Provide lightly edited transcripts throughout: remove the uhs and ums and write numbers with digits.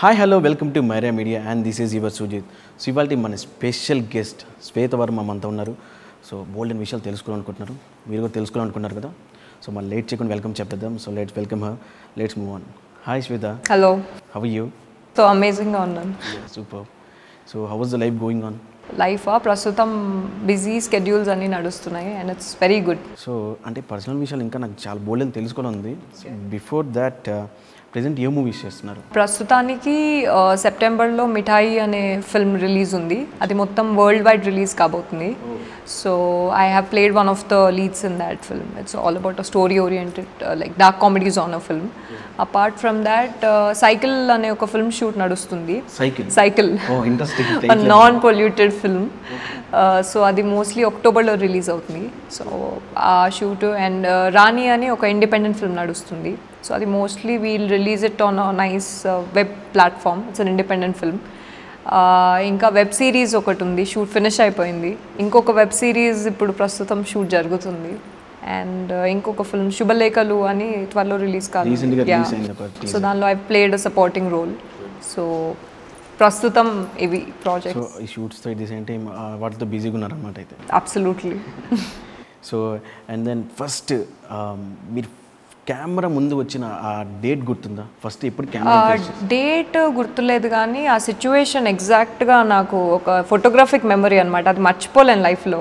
Hi hello welcome to Maira media and this is your Sujith. So ఇవాళ మన special guest Shweta Varma మనతో ఉన్నారు. సో బోల్డెన్ విషయాలు తెలుసుకోవాలనుకుంటున్నారు, మీరు కూడా తెలుసుకోవాలనుకుంటున్నారు కదా. సో మనం లేట్ చేయకుండా వెల్కమ్ చెప్పేద్దాం. So let's welcome her, let's move on. Hi Shweta. Hello. How are you? So అమేజింగ్గా ఉన్నాను. Super. So how was the life going on? లైఫా ప్రస్తుతం బిజీ స్కెడ్యూల్స్ అన్నీ నడుస్తున్నాయి and it's very good. So అంటే పర్సనల్ విషయాలు ఇంకా నాకు చాలా బోల్డెన్ తెలుసుకోవాలి ఉంది. సో బిఫోర్ దాట్ ప్రెజెంట్ ఏ మూవీస్ చేస్తున్నారు? ప్రస్తుతానికి సెప్టెంబర్లో మిఠాయి అనే ఫిల్మ్ రిలీజ్ ఉంది. అది మొత్తం వరల్డ్ వైడ్ రిలీజ్ కాబోతుంది. So I have played one of the leads in that film. It's all about a story oriented like dark comedy genre film. Apart from that cycle అనే ఒక film shoot నడుస్తుంది. Cycle non polluted film. So అది mostly అక్టోబర్లో release అవుతుంది. So ఆ shoot and Rani అని ఒక independent film నడుస్తుంది. సో అది mostly we'll release it on a nice web platform. It's an independent film. ఇంకా వెబ్ సిరీస్ ఒకటి ఉంది, షూట్ ఫినిష్ అయిపోయింది. ఇంకొక వెబ్ సిరీస్ ఇప్పుడు ప్రస్తుతం షూట్ జరుగుతుంది. అండ్ ఇంకొక ఫిల్మ్ శుభలేఖలు అని త్వరలో రిలీజ్ కాదు. సో దానిలో I played a supporting role. So ప్రస్తుతం ఇవి ప్రాజెక్ట్స్. సో ఈ షూట్స్తో ఇది సేమ్ టైం వాటితో బిజీగా ఉన్నారన్నమాట అయితే. Absolutely. So and then first మీరు కెమెరా ముందు వచ్చిన ఆ డేట్ గుర్తుందా? ఫస్ట్ ఎప్పుడు కెమెరా డేట్ గుర్తులేదు కానీ ఆ సిచ్యువేషన్ ఎగ్జాక్ట్గా నాకు ఒక ఫోటోగ్రాఫిక్ మెమరీ అనమాట. అది మర్చిపోలేను లైఫ్లో.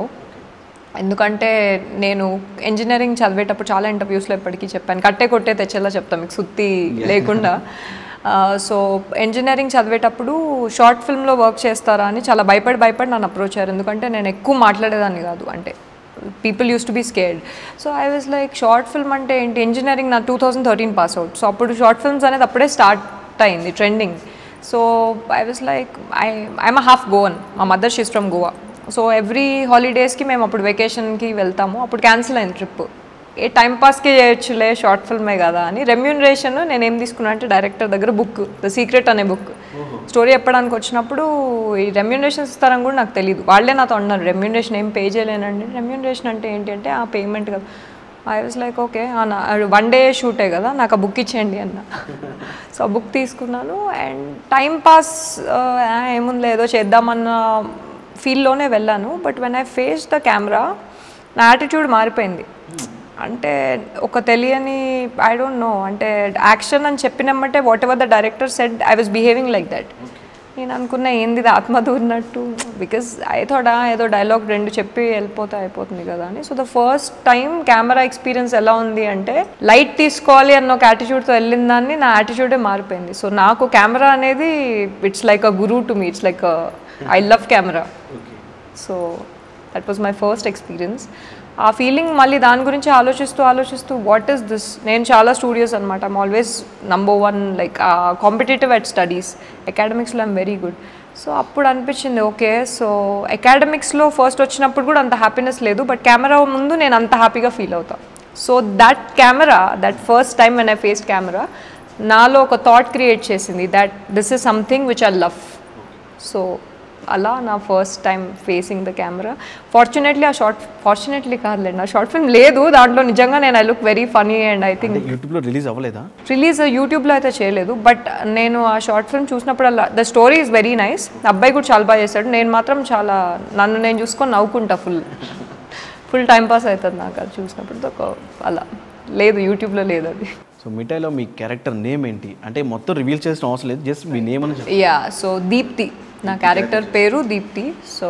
ఎందుకంటే నేను ఇంజనీరింగ్ చదివేటప్పుడు చాలా ఇంటర్వ్యూస్లో ఇప్పటికీ చెప్పాను, కట్టే కొట్టే తెచ్చేలా చెప్తాను మీకు సుత్తి లేకుండా. సో ఇంజనీరింగ్ చదివేటప్పుడు షార్ట్ ఫిల్మ్లో వర్క్ చేస్తారా అని చాలా భయపడి నన్ను అప్రోచ్ అయ్యారు. ఎందుకంటే నేను ఎక్కువ మాట్లాడేదాన్ని కాదు, అంటే people use to be scared. So I was like short film అంటే ఏంటి? ఇంజనీరింగ్ నా 2013 పాస్ అవుట్. సో అప్పుడు షార్ట్ ఫిల్మ్స్ అనేది అప్పుడే స్టార్ట్ అయింది trending. So I was like I'm a half Goan. మా mother she's from Goa. So every హాలిడేస్కి మేము అప్పుడు వెకేషన్కి వెళ్తాము. అప్పుడు క్యాన్సిల్ అయింది ట్రిప్. ఏ టైంపాస్కి చేయొచ్చులే, షార్ట్ ఫిల్మే కదా అని. రెమ్యూనరేషన్ నేను ఏం తీసుకున్నా అంటే డైరెక్టర్ దగ్గర బుక్, ద సీక్రెట్ అనే బుక్. స్టోరీ చెప్పడానికి వచ్చినప్పుడు ఈ రెమ్యూనరేషన్ ఇస్తారని కూడా నాకు తెలియదు. వాళ్ళే నాతో అన్నారు రెమ్యూనరేషన్ ఏం పే చేయలేనండి. రెమ్యూనరేషన్ అంటే ఏంటి అంటే ఆ పేమెంట్ కదా. I was like okay, one day షూటే కదా, నాకు ఆ బుక్ ఇచ్చేయండి అన్న. సో ఆ బుక్ తీసుకున్నాను అండ్ టైం పాస్ ఏముంది ఏదో చేద్దామన్న ఫీల్డ్లోనే వెళ్ళాను. But when I face the camera నా యాటిట్యూడ్ మారిపోయింది. అంటే ఒక తెలియని ఐ డోంట్ నో, అంటే యాక్షన్ అని చెప్పినమ్మంటే whatever the director said I was behaving like that. నేను అనుకున్నా ఏంది ఇది ఆత్మదూరినట్టు, బికాజ్ అయితోడా ఏదో డైలాగ్ రెండు చెప్పి వెళ్ళిపోతే అయిపోతుంది కదా అని. So the first time camera experience ఎలా ఉంది అంటే లైట్ తీసుకోవాలి అన్న ఒక యాటిట్యూడ్తో వెళ్ళిన దాన్ని నా యాటిట్యూడే మారిపోయింది. సో నాకు కెమెరా అనేది it's like a Guru to me. It's like I love camera. So that was my first experience. ఆ ఫీలింగ్ మళ్ళీ దాని గురించి ఆలోచిస్తూ వాట్ ఈస్ దిస్. నేను చాలా స్టూడియోస్ అనమాట. I'm always number one like competitive at studies. అకాడమిక్స్లో ఐమ్ వెరీ గుడ్. సో అప్పుడు అనిపించింది ఓకే. సో అకాడమిక్స్లో ఫస్ట్ వచ్చినప్పుడు కూడా అంత హ్యాపీనెస్ లేదు, బట్ కెమెరా ముందు నేను అంత హ్యాపీగా ఫీల్ అవుతాను. So that camera, that first time when I faced camera నాలో ఒక థాట్ క్రియేట్ చేసింది that this is something which I love. So అలా నా first time facing the camera. Fortunately fortunately కాదులేండి, నా షార్ట్ ఫిల్మ్ లేదు దాంట్లో. నిజంగా నేను I look very funny and I think యూట్యూబ్లో రిలీజ్ అవ్వలేదా? రిలీజ్ యూట్యూబ్లో అయితే చేయలేదు, బట్ నేను ఆ షార్ట్ ఫిల్మ్ చూసినప్పుడల్లా the story is very nice. అబ్బాయి కూడా చాలా బాగా చేశాడు. నేను మాత్రం చాలా నన్ను నేను చూసుకొని నవ్వుకుంటా. ఫుల్ టైం పాస్ అవుతుంది నాకు అది చూసినప్పుడు. అలా లేదు, యూట్యూబ్లో లేదు అది. సో మిఠాయిలో మీ క్యారెక్టర్ నేమ్ ఏంటి అంటే మొత్తం రివీల్ చేసిన అవసరం లేదు, జస్ట్ మీ నేమ్ అని. యా, సో దీప్తి నా క్యారెక్టర్ పేరు Deepthi. So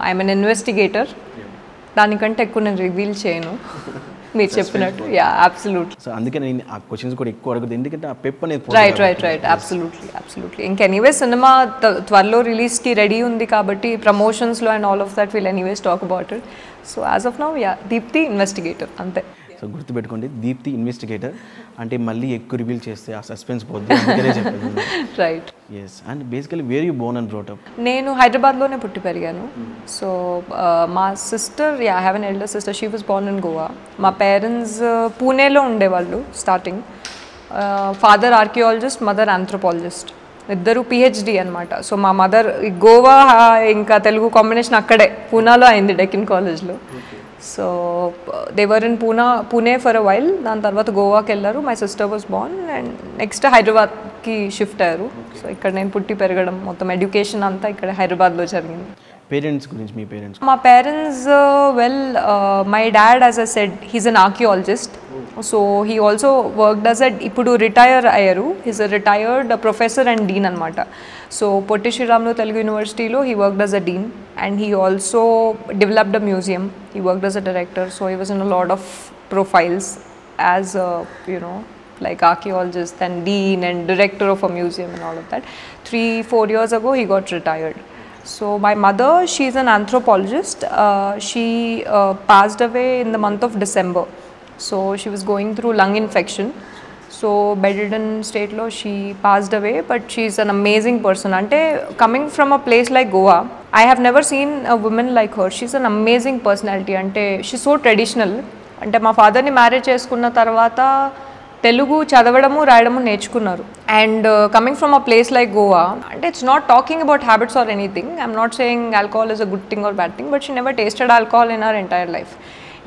I'm an investigator. దానికంటే ఎక్కువ నేను రివీల్ చేయను మీరు చెప్పినట్టు. Yeah, absolutely. సో అందుకే నేను ఆ క్వశ్చన్స్ కూడా ఎక్కువ అడగదు, ఎందుకంటే ఆ పెప్ అనేది. Right absolutely. ఇంకా ఎనీవేస్ సినిమా త్వరలో రిలీజ్కి రెడీ ఉంది కాబట్టి ప్రమోషన్స్లో and all of that will anyways talk about it. So as of now yeah, Deepthi investigator అంతే. సో గుర్తుపెట్టుకోండి, దీప్తి ఇన్వెస్టిగేటర్ అంటే మళ్ళీ ఎక్కువ రివీల్ చేస్తే ఆ సస్పెన్స్ పోద్ది, అందుకనే చెప్పాను. Right. Yes. And basically where you born and brought up? నేను హైదరాబాద్లోనే పుట్టి పెరిగాను. సో మా sister, I have an elder sister, she was born in Goa. మా పేరెంట్స్ పూణేలో ఉండేవాళ్ళు starting. Father archaeologist, mother anthropologist. ఇద్దరు పిహెచ్డి అనమాట. సో మా మదర్ గోవా ఇంకా తెలుగు కాంబినేషన్ అక్కడే పూనాలో అయింది, డెకిన్ కాలేజ్లో. So they were in Pune for a while. దాని తర్వాత గోవాకి వెళ్ళారు. My sister was Born and next హైదరాబాద్కి షిఫ్ట్ అయ్యారు. సో ఇక్కడ నేను పుట్టి పెరగడం, మొత్తం ఎడ్యుకేషన్ అంతా ఇక్కడ హైదరాబాద్లో జరిగింది. పేరెంట్స్ గురించి, మీ పేరెంట్స్? మా parents well, my dad as a said he's an archaeologist. So he also worked as ఇప్పుడు రిటైర్ అయ్యారు. He's a retired professor and dean అనమాట. సో పొట్టి శ్రీరాములు తెలుగు యూనివర్సిటీలో he worked as a dean and he also developed a museum. He worked as a director. So he was in a lot of profiles as like archaeologist and dean and director of a museum and all of that. 3-4 years ago he got retired. So my mother, she's an anthropologist. She passed away in the month of December. So she was going through lung infection. So bedridden state lo she passed away, but she's an amazing person. Ante coming from a place like Goa, I have never seen a woman like her. She's an amazing personality. Ante she's so traditional. అంటే మా ఫాదర్ని marriage చేసుకున్న తర్వాత తెలుగు చదవడము రాయడము నేర్చుకున్నారు. And coming from a place like Goa, అంటే it's not talking about habits or anything. I'm not saying alcohol is a good thing or bad thing, but she never tasted alcohol in our entire life.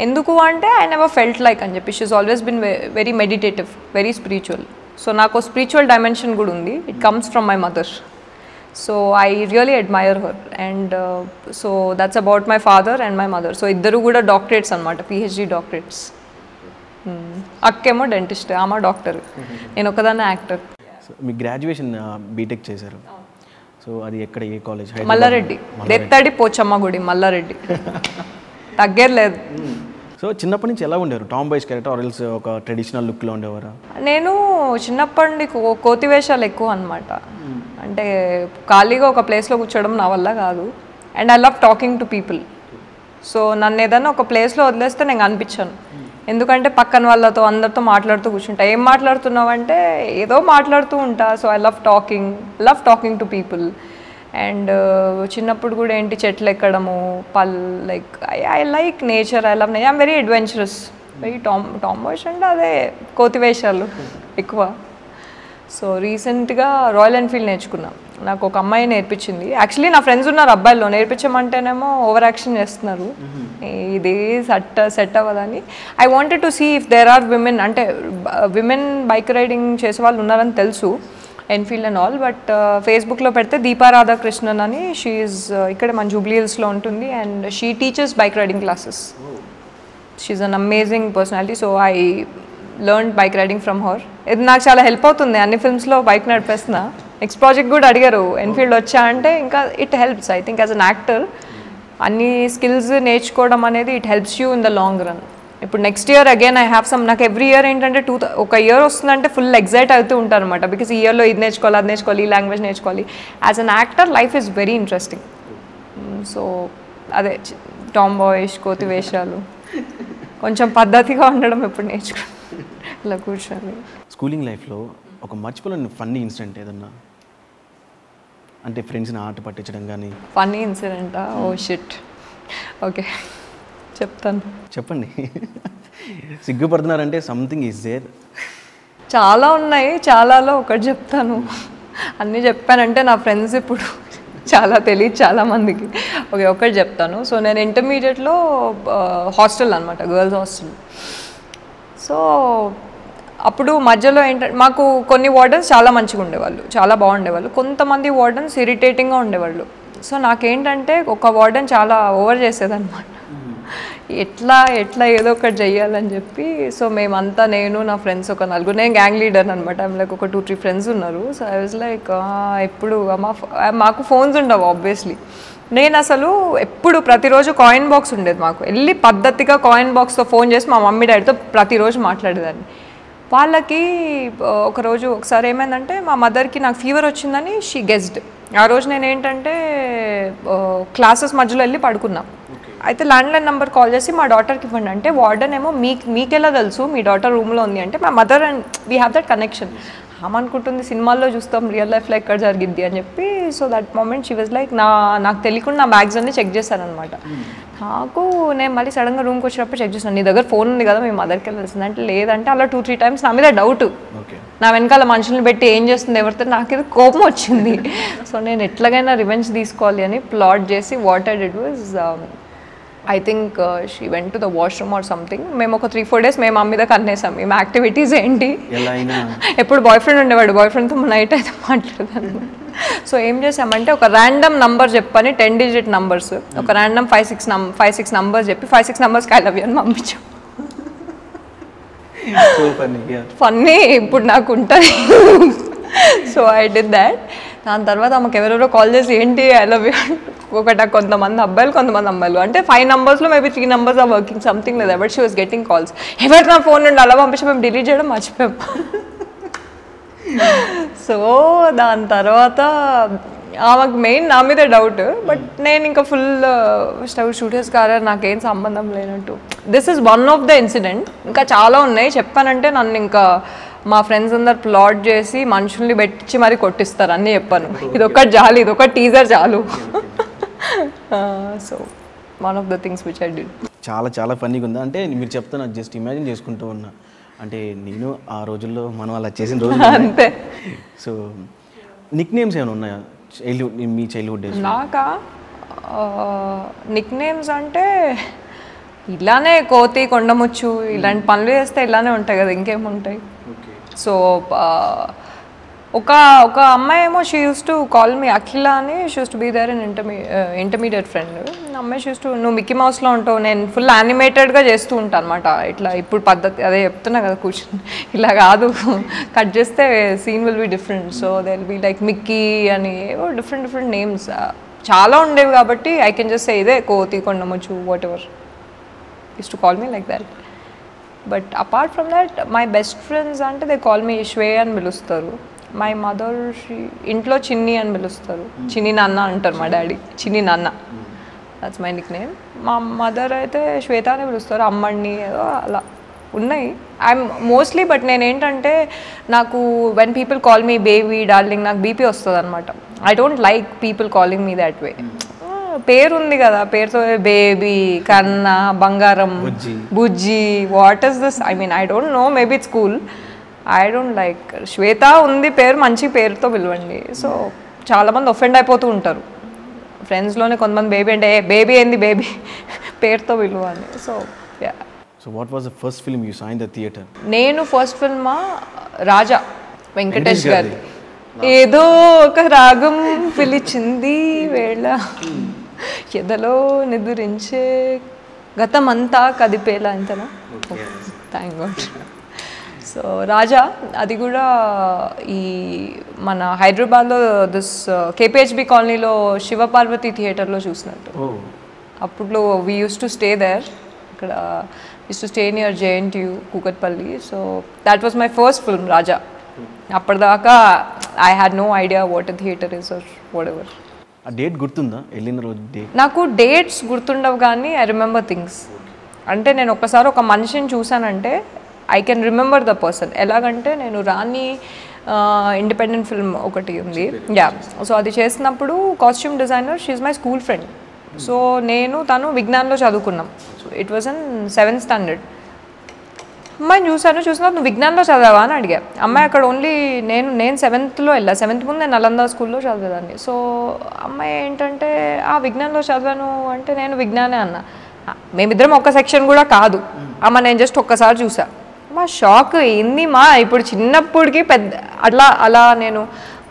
ఎందుకు అంటే I never felt like అని చెప్పి. She's always been very meditative, very spiritual. So నాకు spiritual dimension కూడా ఉంది. It comes from my mother. So I really admire her, and so that's about my father and my mother. So iddaru kuda doctorates anamata, PhD doctorates. akkemo dentist, ama doctor, nenu okadana actor. So మీ graduation BTech చేశారు. So అది ఎక్కడ, ఏ college? Malla Reddy, దెత్తడి పోచమ్మ గుడి, మల్లారెడ్డి. తగ్గలేదు. So చిన్నప్పటి నుంచి ఎలా ఉండేవారు? Tomboys character or else ఒక ట్రెడిషనల్ లుక్లో ఉండేవారా? నేను చిన్నప్పటి నుండి కోతి వేషాలు ఎక్కువ అనమాట. అంటే ఖాళీగా ఒక ప్లేస్లో కూర్చోవడం నా వల్ల కాదు. And I love talking to people. So నన్ను ఏదైనా ఒక ప్లేస్లో వదిలేస్తే నేను అనిపించాను. ఎందుకంటే పక్కన వాళ్ళతో అందరితో మాట్లాడుతూ కూర్చుంటా. ఏం మాట్లాడుతున్నావు అంటే ఏదో మాట్లాడుతూ ఉంటా. So I love talking to people. And చిన్నప్పుడు కూడా ఏంటి, చెట్లు ఎక్కడము, like I like nature, I love nature. I'm very adventurous, very tomboys అంటే అదే కోతి వేషాలు ఎక్కువ. సో రీసెంట్గా రాయల్ ఎన్ఫీల్డ్ నేర్చుకున్నా. నాకు ఒక అమ్మాయి నేర్పించింది. యాక్చువల్లీ నా ఫ్రెండ్స్ ఉన్నారు అబ్బాయిల్లో, నేర్పించమంటేనేమో ఓవర్ యాక్షన్ చేస్తున్నారు, ఇది సెట్ అవ్వదని. I wanted to see if there are women, అంటే విమెన్ బైక్ రైడింగ్ చేసే వాళ్ళు ఉన్నారని తెలుసు, ఎన్ఫీల్డ్ అండ్ ఆల్. బట్ ఫేస్బుక్లో పెడితే దీపా రాధాకృష్ణన్ అని, షీఈస్ ఇక్కడ మన జూబ్లీ హిల్స్లో ఉంటుంది. And she teachers bike riding classes. She is an amazing personality. So I learn bike riding from her. ఇది నాకు చాలా హెల్ప్ అవుతుంది. అన్ని ఫిల్మ్స్లో బైక్ నడిపేస్తున్నా. నెక్స్ట్ ప్రాజెక్ట్ కూడా అడిగారు ఎన్ఫీల్డ్ వచ్చా అంటే, ఇంకా it helps. I think as an actor అన్ని స్కిల్స్ నేర్చుకోవడం అనేది it helps you in the long run. ఇప్పుడు next year again I have some, నాకు ఎవ్రీ ఇయర్ ఏంటంటే ఒక ఇయర్ వస్తుందంటే ఫుల్ ఎగ్జైట్ అవుతూ ఉంటాను అనమాట. బికాస్ ఈ ఇయర్లో ఇది నేర్చుకోవాలి, అది నేర్చుకోవాలి, ఈ లాంగ్వేజ్ నేర్చుకోవాలి. As an actor life is very interesting. So అదే టామ్ బాయ్స్, కోతి వేషాలు, కొంచెం పద్ధతిగా ఉండడం ఎప్పుడు నేర్చుకో ఇలా కూర్చొని. స్కూలింగ్ లైఫ్లో ఒక మర్చిపోలేని ఫన్నీ ఇన్సిడెంట్ ఏదన్నా, అంటే ఫ్రెండ్స్ని ఆట పట్టించడం కానీ? ఫన్నీ ఇన్సిడెంటా? ఓ షిట్, ఓకే చెప్తాను. చెప్పండి. సిగ్గుపడుతున్నారంటే సంథింగ్ ఈజ్ దేర్. చాలా ఉన్నాయి, చాలాలో ఒకటి చెప్తాను. అన్నీ చెప్పానంటే నా ఫ్రెండ్స్ ఇప్పుడు చాలా తెలియదు చాలామందికి. ఓకే, ఒకటి చెప్తాను. సో నేను ఇంటర్మీడియట్లో హాస్టల్ అనమాట, గర్ల్స్ హాస్టల్. సో అప్పుడు మధ్యలో ఏంటంటే మాకు కొన్ని వార్డెన్స్ చాలా మంచిగా ఉండేవాళ్ళు, చాలా బాగుండేవాళ్ళు. కొంతమంది వార్డెన్స్ ఇరిటేటింగ్గా ఉండేవాళ్ళు. సో నాకేంటంటే ఒక వార్డెన్ చాలా ఓవర్ చేసేదన్నమాట. ఎట్లా ఏదో ఒకటి చెయ్యాలని చెప్పి. సో మేమంతా, నేను నా ఫ్రెండ్స్ ఒక నలుగురు, నేను గ్యాంగ్ లీడర్ అనమాట. లైక్ ఒక 2-3 ఫ్రెండ్స్ ఉన్నారు. సో ఐ వాజ్ లైక్, ఎప్పుడు మాకు ఫోన్స్ ఉండవు ఆబ్వియస్లీ. నేను అసలు ఎప్పుడు ప్రతిరోజు కాయిన్ బాక్స్ ఉండేది మాకు, వెళ్ళి పద్ధతిగా కాయిన్ బాక్స్తో ఫోన్ చేసి మా మమ్మీ డాడీతో ప్రతిరోజు మాట్లాడేదాన్ని. వాళ్ళకి ఒకసారి ఏమైందంటే మా మదర్కి నాకు ఫీవర్ వచ్చిందని షీ గెస్డ్. ఆ రోజు నేను ఏంటంటే క్లాసెస్ మధ్యలో వెళ్ళి పడుకున్నా. అయితే ల్యాండ్లైన్ నెంబర్ కాల్ చేసి మా డాటర్కి ఇవ్వండి అంటే, వార్డెన్ ఏమో మీకెలా తెలుసు మీ డాటర్ రూమ్లో ఉంది అంటే, మా mother and we have that connection. ఆమె అనుకుంటుంది సినిమాల్లో చూస్తాం రియల్ లైఫ్లో ఎక్కడ జరిగిద్ది అని చెప్పి. So that moment she was like నాకు తెలియకుండా నా బ్యాగ్స్ అన్నీ చెక్ చేశానమాట. నాకు నేను మళ్ళీ సడన్గా రూమ్కి వచ్చినప్పుడు చెక్ చేశాను, నీ దగ్గర ఫోన్ ఉంది కదా మీ మదర్కి వెళ్ళాల్సింది అంటే, లేదంటే అలా 2-3 టైమ్స్ నా మీద డౌట్, నా వెనకాల మనుషులను పెట్టి ఏం చేస్తుంది ఎవరితో, నాకు ఇది కోపం వచ్చింది. సో నేను ఎట్లాగైనా రివెంజ్ తీసుకోవాలి అని ప్లాట్ చేసి what I did was I think she went to the washroom or something. మేము ఒక 3-4 డేస్ మేము అమ్మ మీద కన్నేసాం మేము యాక్టివిటీస్ ఏంటి. ఎప్పుడు బాయ్ ఫ్రెండ్ ఉండేవాడు, బాయ్ ఫ్రెండ్తో నైట్ అయితే మాట్లాడదాను. సో ఏం చేసామంటే ఒక ర్యాండమ్ నంబర్ చెప్పని 10 డిజిట్ నంబర్స్, ఒక ర్యాండమ్ 5-6 నంబర్స్ చెప్పి 5-6 నంబర్స్కి ఐ లవ్ యూ అని పంపించాం. ఫన్నీ ఇప్పుడు నాకు ఉంటుంది. So I did that. దాని తర్వాత ఆమెకు ఎవరెవరో కాల్ చేసి ఏంటి ఐ లవ్ యూ ఒకట, కొంతమంది అబ్బాయిలు కొంతమంది అమ్మాయిలు, అంటే 5 numbers maybe 3 numbers or working something లేదా, but she was getting calls. ఎవరికి నా ఫోన్ నుండి అలా పంపించి మేము డిలీట్ చేయడం మర్చిపోయాం. సో దాని తర్వాత ఆమెకు మెయిన్ నా మీద డౌట్, బట్ నేను ఇంకా ఫుల్ షూటర్స్ కారా నాకేం సంబంధం లేనట్టు. This is one of the incident. ఇంకా చాలా ఉన్నాయి, చెప్పానంటే నన్ను ఇంకా మా ఫ్రెండ్స్ అందరు ప్లాట్ చేసి మనుషుల్ని పెట్టించి మరీ కొట్టిస్తారు అన్నీ చెప్పాను. ఇదొకటి చాలు, ఇదొక టీజర్ చాలు. So one of the things which I did. చాలా చాలా ఫన్నీగా ఉందా అంటే మీరు చెప్తే నాకు జస్ట్ ఇమాజిన్ చేసుకుంటూ ఉన్నా, అంటే నేను ఆ రోజుల్లో మనం అలా చేసిన రోజు అంతే. సో నిక్ నేమ్స్ ఏమైనా ఉన్నాయా మీ చైల్డ్హుడ్ డేస్? నాకా నిక్ నేమ్స్ అంటే ఇలానే కోతి, కొండముచ్చు ఇలాంటి పనులు చేస్తే ఇలానే ఉంటాయి కదా, ఇంకేముంటాయి. సో ఒక అమ్మాయి ఏమో she use to call me Akhila అని, she use to be there in intermediate friend. అమ్మాయి షీ యూస్ టు నువ్వు మిక్కీ మౌస్లో ఉంటావు, నేను ఫుల్ యానిమేటెడ్గా చేస్తూ ఉంటాను అనమాట. ఇట్లా ఇప్పుడు పద్ధతి అదే చెప్తున్నా కదా కూర్చొని, ఇలా కాదు కట్ చేస్తే scene will be different. So they will be like Mickey అని ఏవో డిఫరెంట్ నేమ్స్ చాలా ఉండేవి కాబట్టి ఐ కెన్ జస్ట్ సే ఇదే కోతి, కొండముచ్చు, whatever use to call me like that. But apart from that my best friends అంటే they call me Shwe అని పిలుస్తారు. మై మదర్ ఇంట్లో చిన్ని అని పిలుస్తారు, చిన్ని నాన్న అంటారు మా డాడీ, చిన్ని నాన్న, దట్స్ మై నిక్ నేమ్. మా మదర్ అయితే శ్వేత అని పిలుస్తారు, అమ్మడిని ఏదో అలా ఉన్నాయి. ఐఎమ్ మోస్ట్లీ, బట్ నేనేంటంటే నాకు when people call me baby, darling, నాకు బీపీ వస్తుంది అనమాట. I don't like people calling me that way. పేరు ఉంది కదా, పేరుతో బేబీ, కన్న, బంగారం, బుజ్జి, what is this? I mean I don't know, maybe it's cool. I don't like. Shweta ఉంది పేరు, మంచి పేరుతో పిలవండి. సో చాలామంది ఒఫెండ్ అయిపోతూ ఉంటారు ఫ్రెండ్స్లోనే, కొంతమంది బేబీ అంటే బేబీ ఏంది బేబీ పేరుతో పిలువని. So yeah. So what was the first film you saw in the theatre? నేను ఫస్ట్ ఫిల్మా రాజా, వెంకటేష్ గారి. ఏదో ఒక రాగం పిలిచింది వేళ ఎదలో నిదురించే గతమంతా కదిపేలా, అంతేనా? Thank God. సో రాజా అది కూడా ఈ మన హైదరాబాద్లో దిస్ కేపీహెచ్బి కాలనీలో శివపార్వతి థియేటర్లో చూసినట్టు. అప్పట్లో we use to stay there, ఇక్కడ use to stay near JNTU Kukatpally. So that was my first film Raja. అప్పటిదాకా I had no idea what a theatre is or what ఎవర్. ఆ డేట్ గుర్తుందా, వెళ్ళిన రోజు డేట్? నాకు డేట్స్ గుర్తుండవు కానీ ఐ రిమెంబర్ థింగ్స్. అంటే నేను ఒక్కసారి ఒక మనిషిని చూసానంటే I can remember the person. ఎలాగంటే నేను రాణి ఇండిపెండెంట్ ఫిల్మ్ ఒకటి ఉంది, యా. సో అది చేసినప్పుడు costume designer she is my school friend. So నేను తను విజ్ఞాన్లో చదువుకున్నాం. So it was in 7th standard. అమ్మాయిని చూసినప్పుడు నువ్వు విజ్ఞాన్లో చదివావా అని అడిగా. అమ్మాయి అక్కడ ఓన్లీ నేను 7thలో వెళ్ళా, 7th ముందు నేను నలంద స్కూల్లో చదివేదాన్ని. సో అమ్మాయి ఏంటంటే విజ్ఞాన్లో చదివాను అంటే నేను విజ్ఞానే అన్నా. మేమిద్దరం ఒక్క సెక్షన్ కూడా కాదు అమ్మ, నేను జస్ట్ ఒక్కసారి చూసా. మా షాక్ ఏంది మా, ఇప్పుడు చిన్నప్పటికి పెద్ద అలా నేను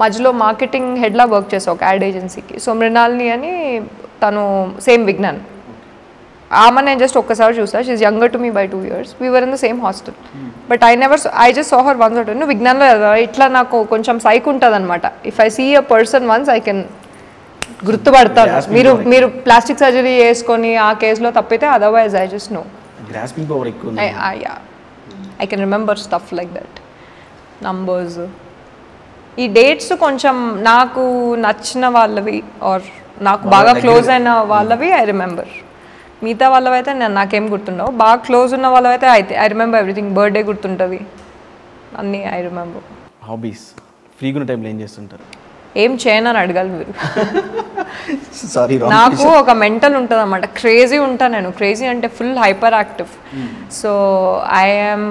మధ్యలో మార్కెటింగ్ హెడ్లా వర్క్ చేసాను ఒక యాడ్ ఏజెన్సీకి. సో మృణాలిని అని తను సేమ్ విజ్ఞాన్. ఆమె నేను జస్ట్ ఒక్కసారి చూసా. She is younger to me by 2 years. We were in the same hostel, but I just saw her once. నువ్వు విజ్ఞాన్లో ఇట్లా నాకు కొంచెం సైక్ ఉంటుంది అనమాట. If I see a person once I can గుర్తుపడతాను. మీరు ప్లాస్టిక్ సర్జరీ చేసుకొని ఆ కేసులో తప్పితే, otherwise I just know. I can remember stuff like that, numbers. ఈ డేట్స్ కొంచెం నాకు నచ్చిన వాళ్ళవి ఆర్ నాకు బాగా క్లోజ్ అయిన వాళ్ళవి ఐ రిమెంబర్. మిగతా వాళ్ళవైతే నాకేం గుర్తుండవు. బాగా క్లోజ్ ఉన్న వాళ్ళవైతే ఐ రిమెంబర్ ఎవ్రీథింగ్. బర్త్డే గుర్తుంటుంది, అన్నీ ఐ రిమెంబర్. హాబీస్ ఫ్రీగా ఉన్న టైంలో ఏం చేస్తుంటారు? ఏం చేయనని అడగాలి మీరు. సారీ, నాకు ఒక మెంటల్ ఉంటుంది అన్నమాట, క్రేజీ ఉంటాను నేను. క్రేజీ అంటే full hyper active. So I'm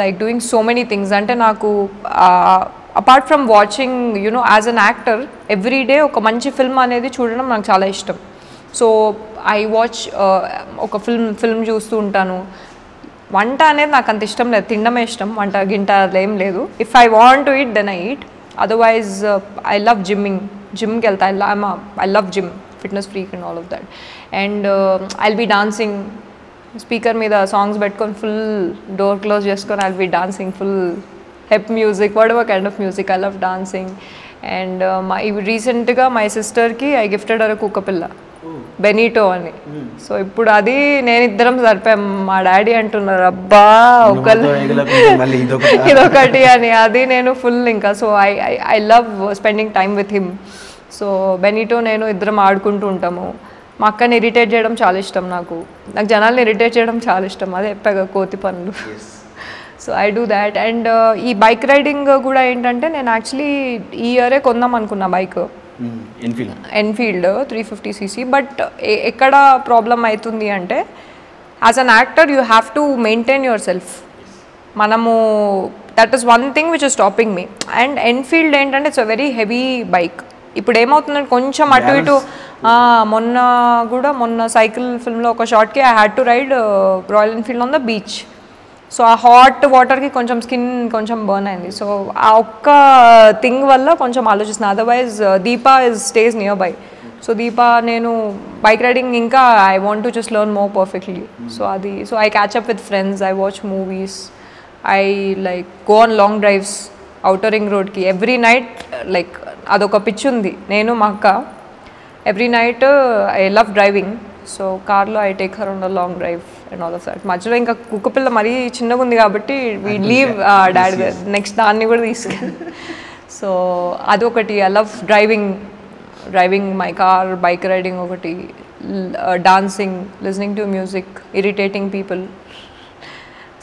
like doing so many things. అంటే నాకు apart from watching as an actor every day ఒక మంచి ఫిల్మ్ అనేది చూడడం నాకు చాలా ఇష్టం. సో ఐ వాచ్ ఒక ఫిల్మ్ చూస్తూ ఉంటాను. వంట అనేది నాకు అంత ఇష్టం లేదు, తినడమే ఇష్టం, వంట గింట అదేం లేదు. If I want to eat then I eat, otherwise I love జిమ్కి వెళ్తా. I love gym, fitness freak and all of that. And I'll be dancing, speaker మీద సాంగ్స్ పెట్టుకొని ఫుల్ డోర్ క్లోజ్ చేసుకొని I'll be dancing full hep music, whatever kind of music. I love dancing. And రీసెంట్గా my సిస్టర్కి I gifted a కుక్క పిల్ల, బెనీటో అని. So ఇప్పుడు అది నేను ఇద్దరం సరిపోయాం. మా డాడీ అంటున్నారు అబ్బా ఒకళ్ళు ఇదొకటి అని. అది నేను ఫుల్ ఇంకా. So I love spending time with him. So Benito నేను ఇద్దరం ఆడుకుంటూ ఉంటాము. మా అక్కని ఇరిటేట్ చేయడం చాలా ఇష్టం. నాకు జనాల్ని ఇరిటేట్ చేయడం చాలా ఇష్టం. అదే చెప్పాగా కోతి పనులు. So I do that. And ఈ బైక్ రైడింగ్ కూడా ఏంటంటే నేను యాక్చువల్లీ ఈ ఇయరే కొందాం అనుకున్నా బైక్, ఎన్ఫీల్డ్ 350cc. బట్ ఎక్కడ ప్రాబ్లం అవుతుంది అంటే as an actor you have to maintain yourself. మనము that is one thing which is stopping me. And Enfield ఏంటంటే it's a very heavy bike. ఇప్పుడు ఏమవుతుందంటే కొంచెం అటు ఇటు, మొన్న సైకిల్ ఫిల్మ్లో ఒక షార్ట్కి I had to ride Royal Enfield on the beach. So ఆ హాట్ వాటర్కి కొంచెం స్కిన్ కొంచెం బర్న్ అయింది. సో ఆ ఒక్క థింగ్ వల్ల కొంచెం ఆలోచిస్తున్నాను. Otherwise Deepa stays nearby. So Deepa నేను బైక్ రైడింగ్ ఇంకా I want to just learn more perfectly. So I catch up with friends, I watch movies, I like go on long drives outer ring రోడ్కి every night. Like అదొక pitch ఉంది. నేను మా అక్క every night I love driving. So కార్లో I take her on the long drive and all of that. మధ్యలో ఇంకా కుక్క పిల్ల మరీ చిన్నగా ఉంది కాబట్టి వీ లీవ్ డాడీ నెక్స్ట్ దాన్ని కూడా తీసుకెళ్ళి. సో అదొకటి. I love driving my car, bike riding ఒకటి, dancing, listening to music, irritating people.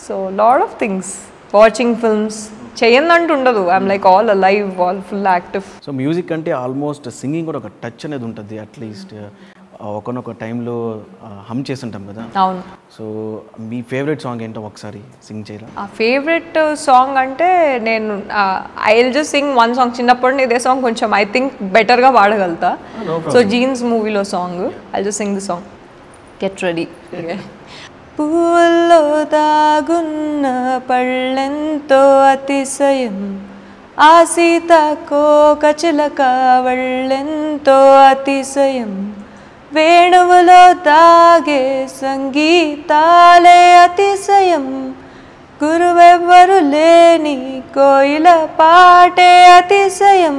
So lot of things, watching films. చేయందంటూ ఉండదు. I'm like all alive, all full active. So music అంటే almost singing కూడా ఒక touch అనేది ఉంటుంది. At least ఒకనొక టైంలో హమ్ చేస్తుంటాం కదా. అవును. సో మీ ఫేవరెట్ సాంగ్ ఏంటో ఒకసారి సింగ్ చేయాలి. ఆ ఫేవరెట్ సాంగ్ అంటే నేను I will just sing one song. చిన్నప్పటి ఇదే సాంగ్ కొంచెం ఐ థింక్ బెటర్గా పాడగలుగుతా. సో జీన్స్ మూవీలో song, I will just sing the song. Get ready. పూల్లో దాగున్న పళ్ళెంతో అతిశయం, ఆ సీతాకోక చిలక వళ్ళెంతో అతిశయం, వేణువులో దాగే సంగీతాలే అతిశయం, గురువెవ్వరు లేని కోయిల పాటే అతిశయం,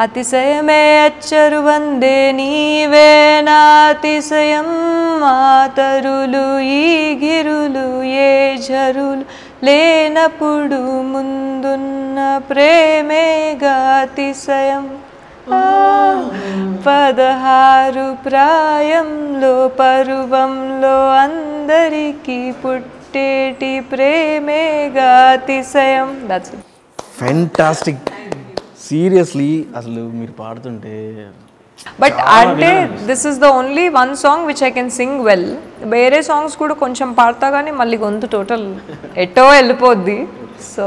అతిశయమే అచ్చరు వందే నీవే నా అతిశయం, మాతరులు ఈ గిరులు ఏ జరులు లేనప్పుడు ముందున్న ప్రేమేగా అతిశయం, 16 ప్రాయంలో పరువంలో అందరికీ పుట్టేటి ప్రేమేగా అతిశయం. That's it. ఫ్యాంటాస్టిక్. సీరియస్లీ అసలు మీరు పాడుతుంటే బట్ అంటే this is the only one song which I can sing well. వేరే సాంగ్స్ కూడా కొంచెం పాడతా కానీ మళ్ళీ గొంతు టోటల్ ఎటో వెళ్ళిపోద్ది. So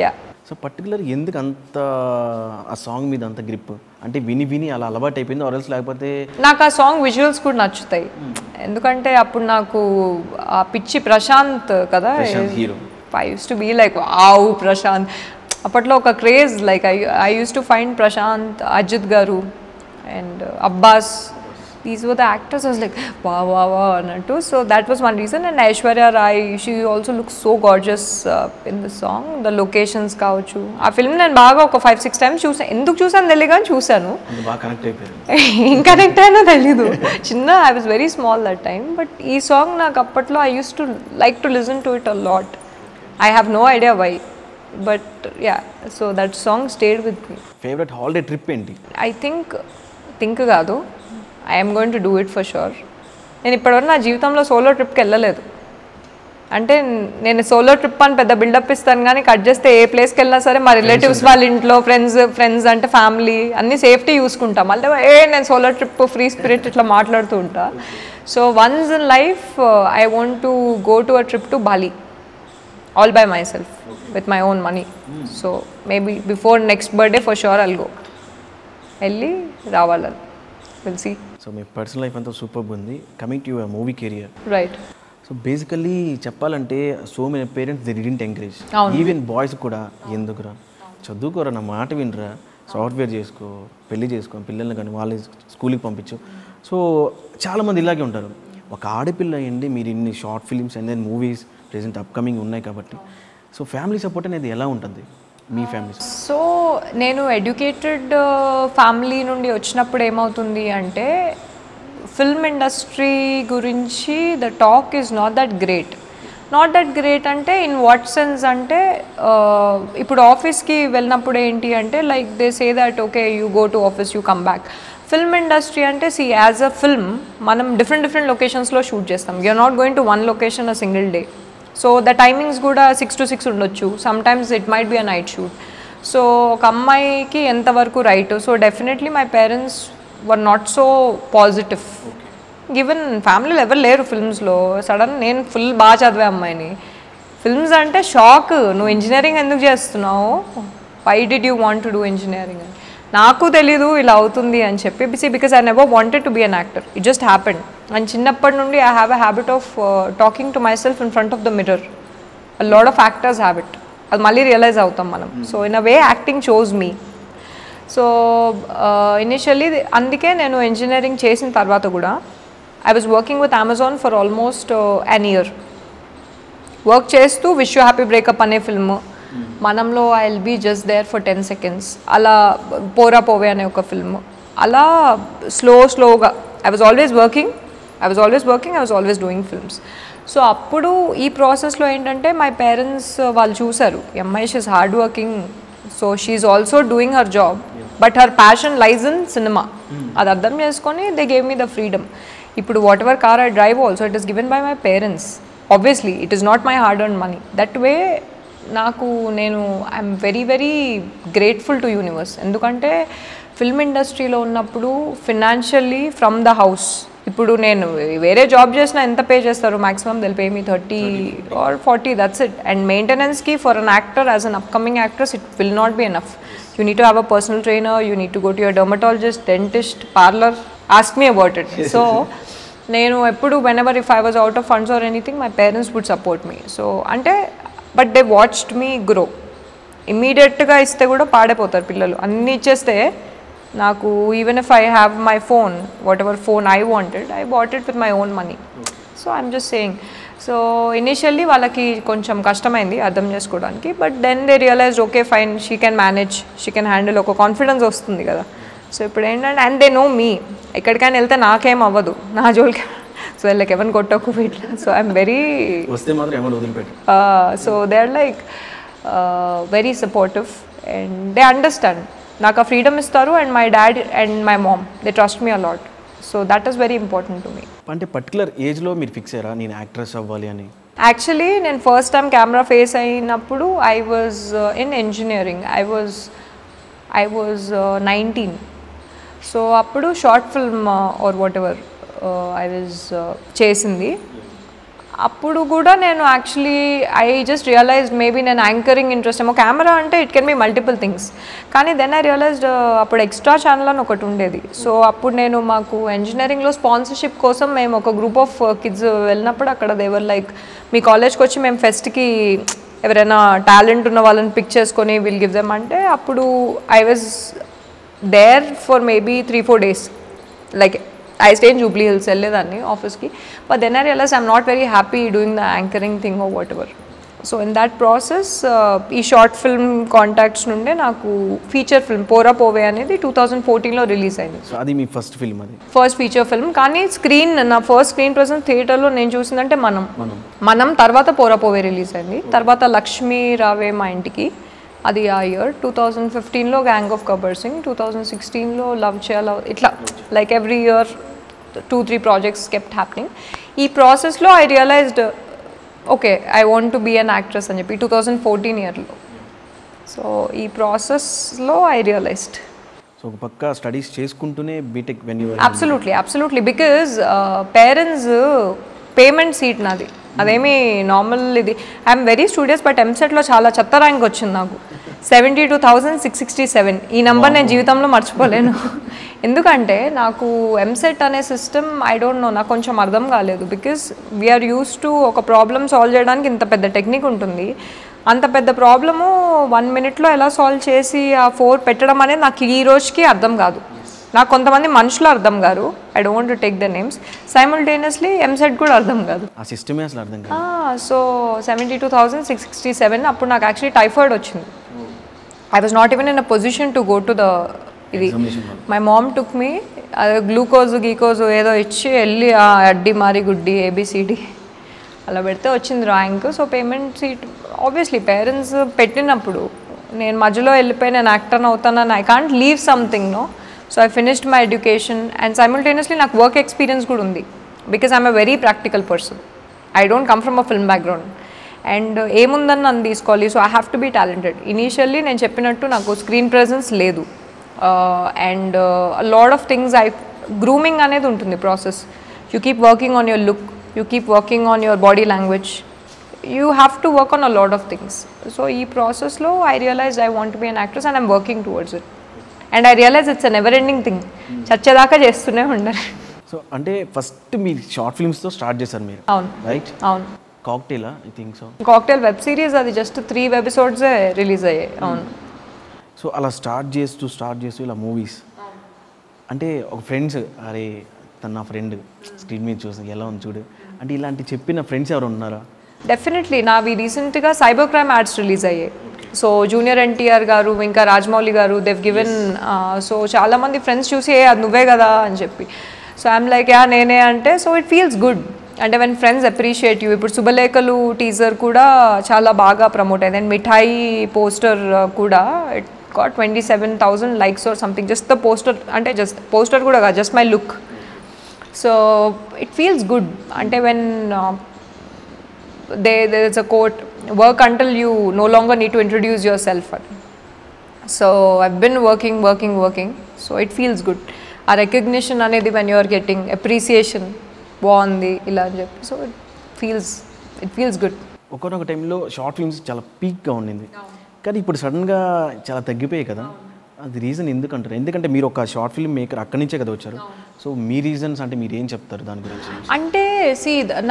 yeah. సో పర్టికులర్ ఎందుకు అంత ఆ సాంగ్ మీద అంత గ్రిప్? అంటే విని విని అలా అలవాటు అయిపోయింది ఆర్ఎల్స్ లేకపోతే? నాకు ఆ సాంగ్ విజువల్స్ కూడా నచ్చుతాయి. ఎందుకంటే అప్పుడు నాకు ఆ పిచ్చి ప్రశాంత్ కదా, hero. I use to be like wow Prashanth. అప్పట్లో ఒక craze. Like I use to find Prashanth, Ajith గారు and Abbas. These were the actors. I was like, wow, wow, wow, Anantu. So that was one reason. And Aishwarya Rai, she also looks so gorgeous in the song. The locations kaavachu. Aa film నేను బాగా ఒక 5-6 times చూసాను. ఎందుకు చూసాను తెలియదు కానీ చూసాను. బాగా కనెక్ట్ అయిపోయారు. కనెక్ట్ అయినా తెలీదు. చిన్న I was very small that time. But ఈ సాంగ్ నాకు అప్పట్లో I use to like to listen to it a lot. I have no idea why. But yeah, so that song stayed with me. Favourite holiday trip ఏంటి? I think కాదు, I'm going to do it for sure. నేను ఇప్పటివరకు నా జీవితంలో solo ట్రిప్కి వెళ్ళలేదు. అంటే నేను సోలో ట్రిప్ అని పెద్ద బిల్డప్ ఇస్తాను కానీ కట్ చేస్తే ఏ ప్లేస్కి వెళ్ళినా సరే మా రిలేటివ్స్ వాళ్ళ ఇంట్లో ఫ్రెండ్స్ అంటే ఫ్యామిలీ అన్ని సేఫ్టీ చూసుకుంటాం. మళ్ళీ నేను సోలో ట్రిప్ ఫ్రీ స్పిరిట్ ఇట్లా మాట్లాడుతూ ఉంటా. So once in life I want to go to a trip to Bali all by myself with my own money. So maybe before next birthday for sure I'll go, వెళ్ళి రావాలని will see. So మీ personal life అంతా super ఉంది. Coming to your movie career, right. So basically చెప్పాలంటే so many parents they didn't encourage. Even boys కూడా ఎందుకురా చదువుకోరా, నా మాట వినరా, సాఫ్ట్వేర్ చేసుకో, పెళ్లి చేసుకో, పిల్లల్ని కానీ వాళ్ళని స్కూల్కి పంపించు. సో చాలామంది ఇలాగే ఉంటారు. ఒక ఆడపిల్ల అయ్యండి మీరు ఇన్ని short films and then movies present upcoming ఉన్నాయి కాబట్టి, సో ఫ్యామిలీ సపోర్ట్ అనేది ఎలా ఉంటుంది మీ ఫ్యామిలీ? సో నేను ఎడ్యుకేటెడ్ ఫ్యామిలీ నుండి వచ్చినప్పుడు ఏమవుతుంది అంటే ఫిల్మ్ ఇండస్ట్రీ గురించి the talk is not that great అంటే ఇన్ వాట్ సెన్స్ అంటే ఇప్పుడు ఆఫీస్కి వెళ్ళినప్పుడు ఏంటి అంటే like they say that okay you go to office you come back. Film industry అంటే సి యాజ్ అ ఫిల్మ్ మనం డిఫరెంట్ లొకేషన్స్లో షూట్ చేస్తాం. You're not going to one location a single day. So the timings కూడా 6 to 6 ఉండొచ్చు, sometimes it might be a night shoot. So ఒక అమ్మాయికి ఎంతవరకు right? So definitely my parents were not so positive. Given ఫ్యామిలీలో ఎవరు లేరు ఫిల్మ్స్లో. Sudden నేను full బాగా చదివే అమ్మాయిని, ఫిల్మ్స్ అంటే షాక్. నువ్వు ఇంజనీరింగ్ ఎందుకు చేస్తున్నావు, why did you want to do engineering అని. నాకు తెలీదు ఇలా అవుతుంది అని చెప్పి, because I never wanted to be an actor, it just happened. And చిన్నప్పటి నుండి I have a habit of talking to myself in front of the mirror. A lot of actors habit, అది మళ్ళీ realise అవుతాం మనం. So in a way acting shows me. So initially అందుకే నేను engineering చేసిన తర్వాత కూడా I was working with Amazon for almost an year. Work చేస్తూ విష్ యూ హ్యాపీ బ్రేకప్ అనే ఫిల్మ్, మనంలో I will be just there for 10 seconds, అలా పోరా పోవే అనే ఒక ఫిల్మ్, అలా స్లోగా I was always working, I was always doing films. So అప్పుడు ఈ ప్రాసెస్లో ఏంటంటే మై పేరెంట్స్ వాళ్ళు చూశారు ఈ అమ్మాయి she's hard working, so she's also doing her job but her passion lies in cinema. అది అర్థం చేసుకొని they gave me the freedom. ఇప్పుడు whatever car I drive also it is given by my parents. Obviously it is not my hard earned money. That way నాకు I'm very grateful to universe. ఎందుకంటే film ఇండస్ట్రీలో ఉన్నప్పుడు financially from the house, ఇప్పుడు నేను వేరే job చేసినా ఎంత pay చేస్తారు, maximum they'll pay me 30 or 40, that's it. And మెయింటెనెన్స్కి for an actor as an upcoming actors it will not be enough. You need to have a personal trainer, you need to go to your dermatologist, dentist, parlor, ask me about it. So నేను ఎప్పుడు whenever if I was out of funds or anything my parents would support me. So అంటే but they watched me grow. ఇమ్మీడియట్గా ఇస్తే కూడా పాడైపోతారు పిల్లలు. అన్నీ ఇచ్చేస్తే నాకు even if I have my phone, whatever phone I wanted, I bought it with my own money. So I'm just saying. So initially వాళ్ళకి కొంచెం కష్టమైంది అర్థం చేసుకోవడానికి, but then they realised okay fine she can manage, she can handle, ఒక confidence వస్తుంది కదా. So ఇప్పుడు ఏంటంటే అండ్ దే నో మీ, ఎక్కడికైనా వెళ్తే నాకేం అవ్వదు, నా జోలికి సో వీళ్ళకి ఎవరిని కొట్టకు ఇట్లా. So I'm very so they are like very supportive and they understand. నాకు ఆ ఫ్రీడమ్ ఇస్తారు and my dad and my mom they trust me a lot. So that is very important to me. అంటే particular ఏజ్లో మీరు fix అయ్యారా నేను actress అవ్వాలి అని? యాక్చువల్లీ నేను ఫస్ట్ టైం కెమెరా ఫేస్ అయినప్పుడు I was in engineering, I was 19. So అప్పుడు short film or what ever I was చేసింది. అప్పుడు కూడా నేను actually I just realised maybe నేను యాంకరింగ్ ఇంట్రెస్ట్ ఏమో, కెమెరా అంటే it can be multiple things. కానీ దెన్ ఐ రియలైజ్డ్ అప్పుడు ఎక్స్ట్రా ఛానల్ అని ఒకటి ఉండేది. సో అప్పుడు నేను మాకు ఇంజనీరింగ్లో స్పాన్సర్షిప్ కోసం మేము ఒక గ్రూప్ ఆఫ్ కిడ్స్ వెళ్ళినప్పుడు అక్కడ దేవర్ లైక్ మీ కాలేజ్కి వచ్చి మేము ఫెస్ట్కి ఎవరైనా టాలెంట్ ఉన్న వాళ్ళని పిక్ చేసుకొని విల్ గివ్ దెమ్ అంటే, అప్పుడు I was there for maybe 3-4 days. Like I stay in Jubilee Hills, వెళ్ళేదాన్ని ఆఫీస్కి. But then I realise I'm not very happy doing the anchoring thing or what ever. So in that process ఈ short film contacts నుండే నాకు feature film Pora పోవే అనేది 2014లో release అయింది. So అది మీ first film? అది ఫస్ట్ ఫీచర్ ఫిల్మ్. కానీ screen, నా ఫస్ట్ స్క్రీన్ ప్రెజెన్స్ థియేటర్లో నేను చూసిందంటే మనం తర్వాత పోరా పోవే రిలీజ్ అయింది. తర్వాత లక్ష్మీ రావే మా ఇంటికి, అది ఆ ఇయర్. 2015లో గ్యాంగ్ ఆఫ్ గబ్బర్ సింగ్, 2016లో లవ్ చేయాల, ఇట్లా like every year 2-3 projects kept happening. ఈ ప్రాసెస్లో I realised okay I want to be an actress అని చెప్పి 2014 ఇయర్లో. సో ఈ ప్రాసెస్లో ఐ రియలైజ్డ్. సో ఒక పక్క స్టడీస్ చేసుకుంటూనే B Tech when you absolutely because parents payment seat నాది, అదేమి నార్మల్ ఇది. ఐఎమ్ వెరీ స్టూడియస్ బట్ ఎంసెట్లో చాలా చెత్త ర్యాంక్ వచ్చింది నాకు, 72,667. ఈ నెంబర్ నేను జీవితంలో మర్చిపోలేను. ఎందుకంటే నాకు ఎంసెట్ అనే సిస్టమ్ ఐ డోంట్ నో, నాకు కొంచెం అర్థం కాలేదు. బికాస్ వీఆర్ యూస్ టు ఒక ప్రాబ్లమ్ సాల్వ్ చేయడానికి ఇంత పెద్ద టెక్నిక్ ఉంటుంది, అంత పెద్ద ప్రాబ్లము 1 minute ఎలా సాల్వ్ చేసి ఆ 4 పెట్టడం అనేది నాకు ఈ రోజుకి అర్థం కాదు. నాకు కొంతమంది మనుషులు అర్థం కాదు, I don't take the names. Simultaneously EAMCET కూడా అర్థం కాదు, ఆ సిస్టమే అసలు అర్థం కాదు. సో 72,667. అప్పుడు నాకు యాక్చువల్లీ టైఫాయిడ్ వచ్చింది. I was not even in a position to go to the ఇది. My mom took me, glucose గీకోజ్ ఏదో ఇచ్చి వెళ్ళి అడ్డి మారి గుడ్డి ఏబిసిడి అలా పెడితే వచ్చింది rank. So payment seat obviously parents పెట్టినప్పుడు నేను మధ్యలో వెళ్ళిపోయి నేను యాక్టర్ అవుతానని I can't leave something no. So I finished my education and simultaneously నాకు వర్క్ ఎక్స్పీరియన్స్ కూడా ఉంది. Because I'm a very practical person, I don't come from a film background. And ఏముందని నన్ను తీసుకోవాలి, so I have to be talented. Initially నేను చెప్పినట్టు నాకు screen presence లేదు, and lot of things grooming అనేది ఉంటుంది process. You keep working on your look, you keep working on your body language, you have to work on a lot of things. So ee process lo I realized I want to be an actress and I'm working towards it, and I realized it's a never ending thing, చచ్చేదాకా చేస్తూనే ఉండాలి. So అంటే first మీరు short ఫిల్మ్స్తో start చేశారు మీరు, అవును right? అవును. కాక్టైలా I think so. Cocktail web series, అది జస్ట్ 3 episodes రిలీజ్ అయ్యాయి. అవును. సో అలా స్టార్ట్ చేస్తూ ఇలా మూవీస్ అంటే ఒక ఫ్రెండ్స్, అరే తన నా ఫ్రెండ్ స్క్రీన్ మీద చూసి ఎలా ఉంది చూడు అంటే ఇలాంటి చెప్పిన ఫ్రెండ్స్ ఎవరు ఉన్నారా? డెఫినెట్లీ నావి రీసెంట్గా సైబర్ క్రైమ్ యాడ్స్ రిలీజ్ అయ్యాయి. సో జూనియర్ ఎన్టీఆర్ గారు ఇంకా రాజమౌళి గారు దెవ్ గివెన్, సో చాలామంది ఫ్రెండ్స్ చూసి అది నువ్వే కదా అని చెప్పి, సో ఐఎమ్ లైక్ యా నేనే అంటే, సో ఇట్ ఫీల్స్ గుడ్ అంటే వెన్ ఫ్రెండ్స్ అప్రిషియేట్ యూ. ఇప్పుడు శుభలేఖలు టీజర్ కూడా చాలా బాగా ప్రమోట్ అయింది, అండ్ మిఠాయి పోస్టర్ కూడా it got 27,000 likes or something, just the poster, అంటే జస్ట్ పోస్టర్ కూడా కాదు, just my look. So it feels good ante when there is a quote, work until you no longer need to introduce yourself. So I've been working, so it feels good. A recognition anedi when you are getting appreciation బాగుంది ఇలా అని చెప్పి, so it feels good. ఒకనొక టైంలో short films చాలా పీక్గా ఉండింది, కానీ ఇప్పుడు సడన్గా చాలా తగ్గిపోయాయి కదా, అది రీజన్ ఎందుకంటారు? ఎందుకంటే మీరు ఒక షార్ట్ ఫిల్మ్ మేకర్, అక్కడి నుంచే కదా వచ్చారు. సో మీ రీజన్స్ అంటే మీరు ఏం చెప్తారు దాని గురించి? అంటే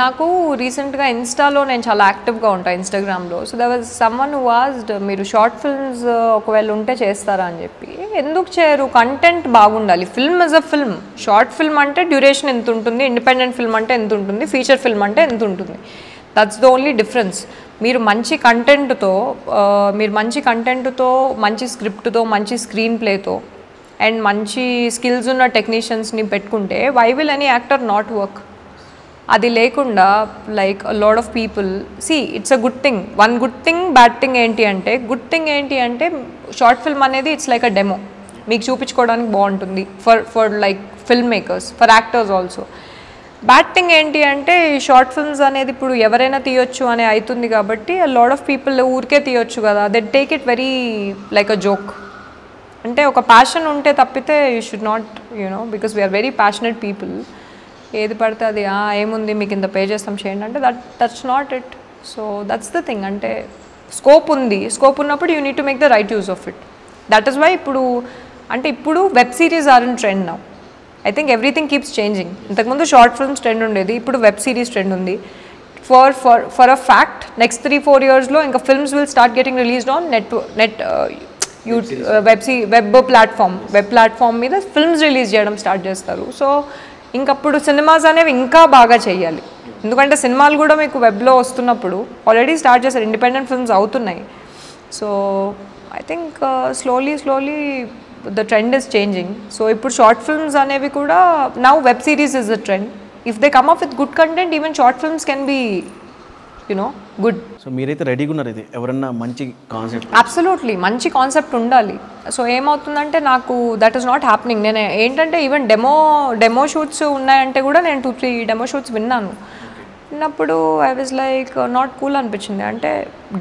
నాకు రీసెంట్గా ఇన్స్టాలో నేను చాలా యాక్టివ్గా ఉంటాను, ఇన్స్టాగ్రామ్లో. So there was someone who watched మీరు షార్ట్ ఫిల్మ్స్ ఒకవేళ ఉంటే చేస్తారా అని చెప్పి. ఎందుకు చేయరు? కంటెంట్ బాగుండాలి. Film is a film. Short film అంటే డ్యూరేషన్ ఎంత ఉంటుంది, ఇండిపెండెంట్ ఫిల్మ్ అంటే ఎంత ఉంటుంది, ఫీచర్ ఫిల్మ్ అంటే ఎంత ఉంటుంది. That's the only difference. మీరు మంచి కంటెంట్తో మంచి స్క్రిప్ట్తో మంచి స్క్రీన్ ప్లేతో అండ్ మంచి స్కిల్స్ ఉన్న టెక్నీషియన్స్ని పెట్టుకుంటే why will any actor not work? అది లేకుండా like lot of people it's a good thing. One good thing, bad thing ఏంటి అంటే షార్ట్ ఫిల్మ్ అనేది ఇట్స్ లైక్ అ డెమో, మీకు చూపించుకోవడానికి బాగుంటుంది for like film makers, for actors also. Bad thing ఏంటి అంటే షార్ట్ ఫిల్మ్స్ అనేది ఇప్పుడు ఎవరైనా తీయొచ్చు అని అవుతుంది కాబట్టి లాట్ ఆఫ్ పీపుల్ ఊరికే తీయొచ్చు కదా, they take it very like a joke. అంటే ఒక ప్యాషన్ ఉంటే తప్పితే you should not because we're very passionate people. ఏది పడితే అది ఏముంది మీకు ఇంత పే చేస్తాం చేయండి అంటే that's not it. So that's the thing. అంటే స్కోప్ ఉన్నప్పుడు you need to make the right use of it. That is why ఇప్పుడు web series are in trend now. I think everything keeps changing. ఇంతకుముందు short films trend ఉండేది, ఇప్పుడు web series trend ఉంది. For a fact next 3-4 yearsలో ఇంకా films will start getting released on net web platform మీద films release చేయడం start చేస్తారు. So ఇంకప్పుడు సినిమాస్ అనేవి ఇంకా బాగా చేయాలి, ఎందుకంటే సినిమాలు కూడా మీకు వెబ్లో వస్తున్నప్పుడు ఆల్రెడీ స్టార్ట్ చేశారు, ఇండిపెండెంట్ ఫిల్మ్స్ అవుతున్నాయి. So I think slowly the trend is changing. So ఇప్పుడు షార్ట్ ఫిల్మ్స్ అనేవి కూడా now web series is the trend. If they come up with good content, even short films can be good. So మీరైతే రెడీగా ఉన్నారు, ఇది ఎవరన్నా మంచి concept? Absolutely మంచి కాన్సెప్ట్ ఉండాలి. సో ఏమవుతుందంటే నాకు దట్ ఈస్ నాట్ హ్యాపెనింగ్. నేను ఏంటంటే ఈవెన్ డెమో షూట్స్ ఉన్నాయంటే కూడా నేను 2-3 డెమో షూట్స్ విన్నాను. విన్నప్పుడు I was like not cool అనిపించింది. అంటే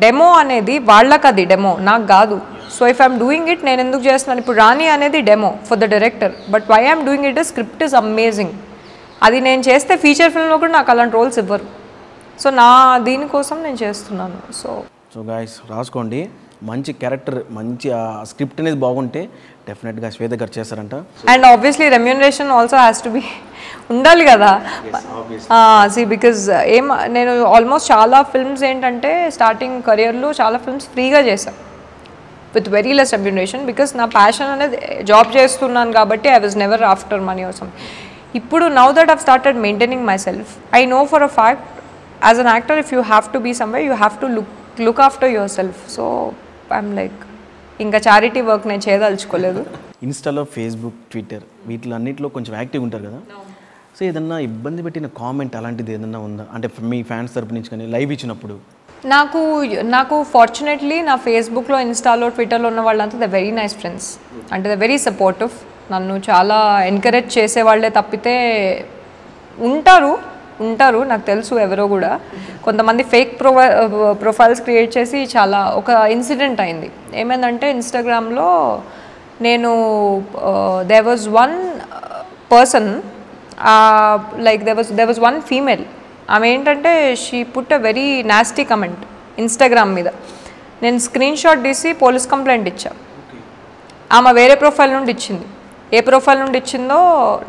డెమో అనేది వాళ్ళకి, అది డెమో నాకు కాదు. So if I'm doing it, నేను ఎందుకు చేస్తున్నాను ఇప్పుడు? రాణి అనేది demo for the director, but why I'm doing it script is amazing. అది నేను చేస్తే ఫీచర్ ఫిల్మ్లో కూడా నాకు అలాంటి రోల్స్ ఇవ్వరు. సో నా దీనికోసం నేను చేస్తున్నాను. సో గాయస్ రాసుకోండి, మంచి క్యారెక్టర్, మంచి స్క్రిప్ట్ అనేది బాగుంటే డెఫినెట్గా శ్వేత గారు చేస్తారంట. And obviously remuneration also has to be ఉండాలి కదా. బికాజ్ నేను ఆల్మోస్ట్ చాలా ఫిల్మ్స్ ఏంటంటే స్టార్టింగ్ కెరియర్లో చాలా ఫిల్మ్స్ ఫ్రీగా చేశాను with very less remuneration, because నా ప్యాషన్ అనేది జాబ్ చేస్తున్నాను కాబట్టి I was never after money or something. ఇప్పుడు now that I've started maintaining myself, I know for a fact as an actor if you have to be somewhere you have to look after yourself. So I'm like ఇంకా charity work నేను చేయదలుచుకోలేదు. ఇన్స్టాలో, Facebook, Twitter వీటిలో అన్నింటిలో కొంచెం active ఉంటారు కదా. So ఏదన్నా ఇబ్బంది పెట్టిన కామెంట్ అలాంటిది ఏదన్నా ఉందా? అంటే మీ ఫ్యాన్స్ తరపు నుంచి కానీ లైవ్ ఇచ్చినప్పుడు. నాకు ఫార్చునేట్లీ నా ఫేస్బుక్లో, ఇన్స్టాలో, ట్విట్టర్లో ఉన్న వాళ్ళంతా ద వెరీ నైస్ ఫ్రెండ్స్. అంటే ద వెరీ సపోర్టివ్. నన్ను చాలా ఎంకరేజ్ చేసేవాళ్ళే తప్పితే ఉంటారు నాకు తెలుసు ఎవరో కూడా. కొంతమంది ఫేక్ ప్రొఫైల్స్ క్రియేట్ చేసి చాలా ఒక ఇన్సిడెంట్ అయింది. ఏమైందంటే ఇన్స్టాగ్రామ్లో నేను there was one person, like there was one female. ఆమె ఏంటంటే she put a very nasty comment Instagram మీద. నేను స్క్రీన్ షాట్ తీసి పోలీస్ కంప్లైంట్ ఇచ్చా. ఆమె వేరే ప్రొఫైల్ నుండి ఇచ్చింది. ఏ ప్రొఫైల్ నుండి ఇచ్చిందో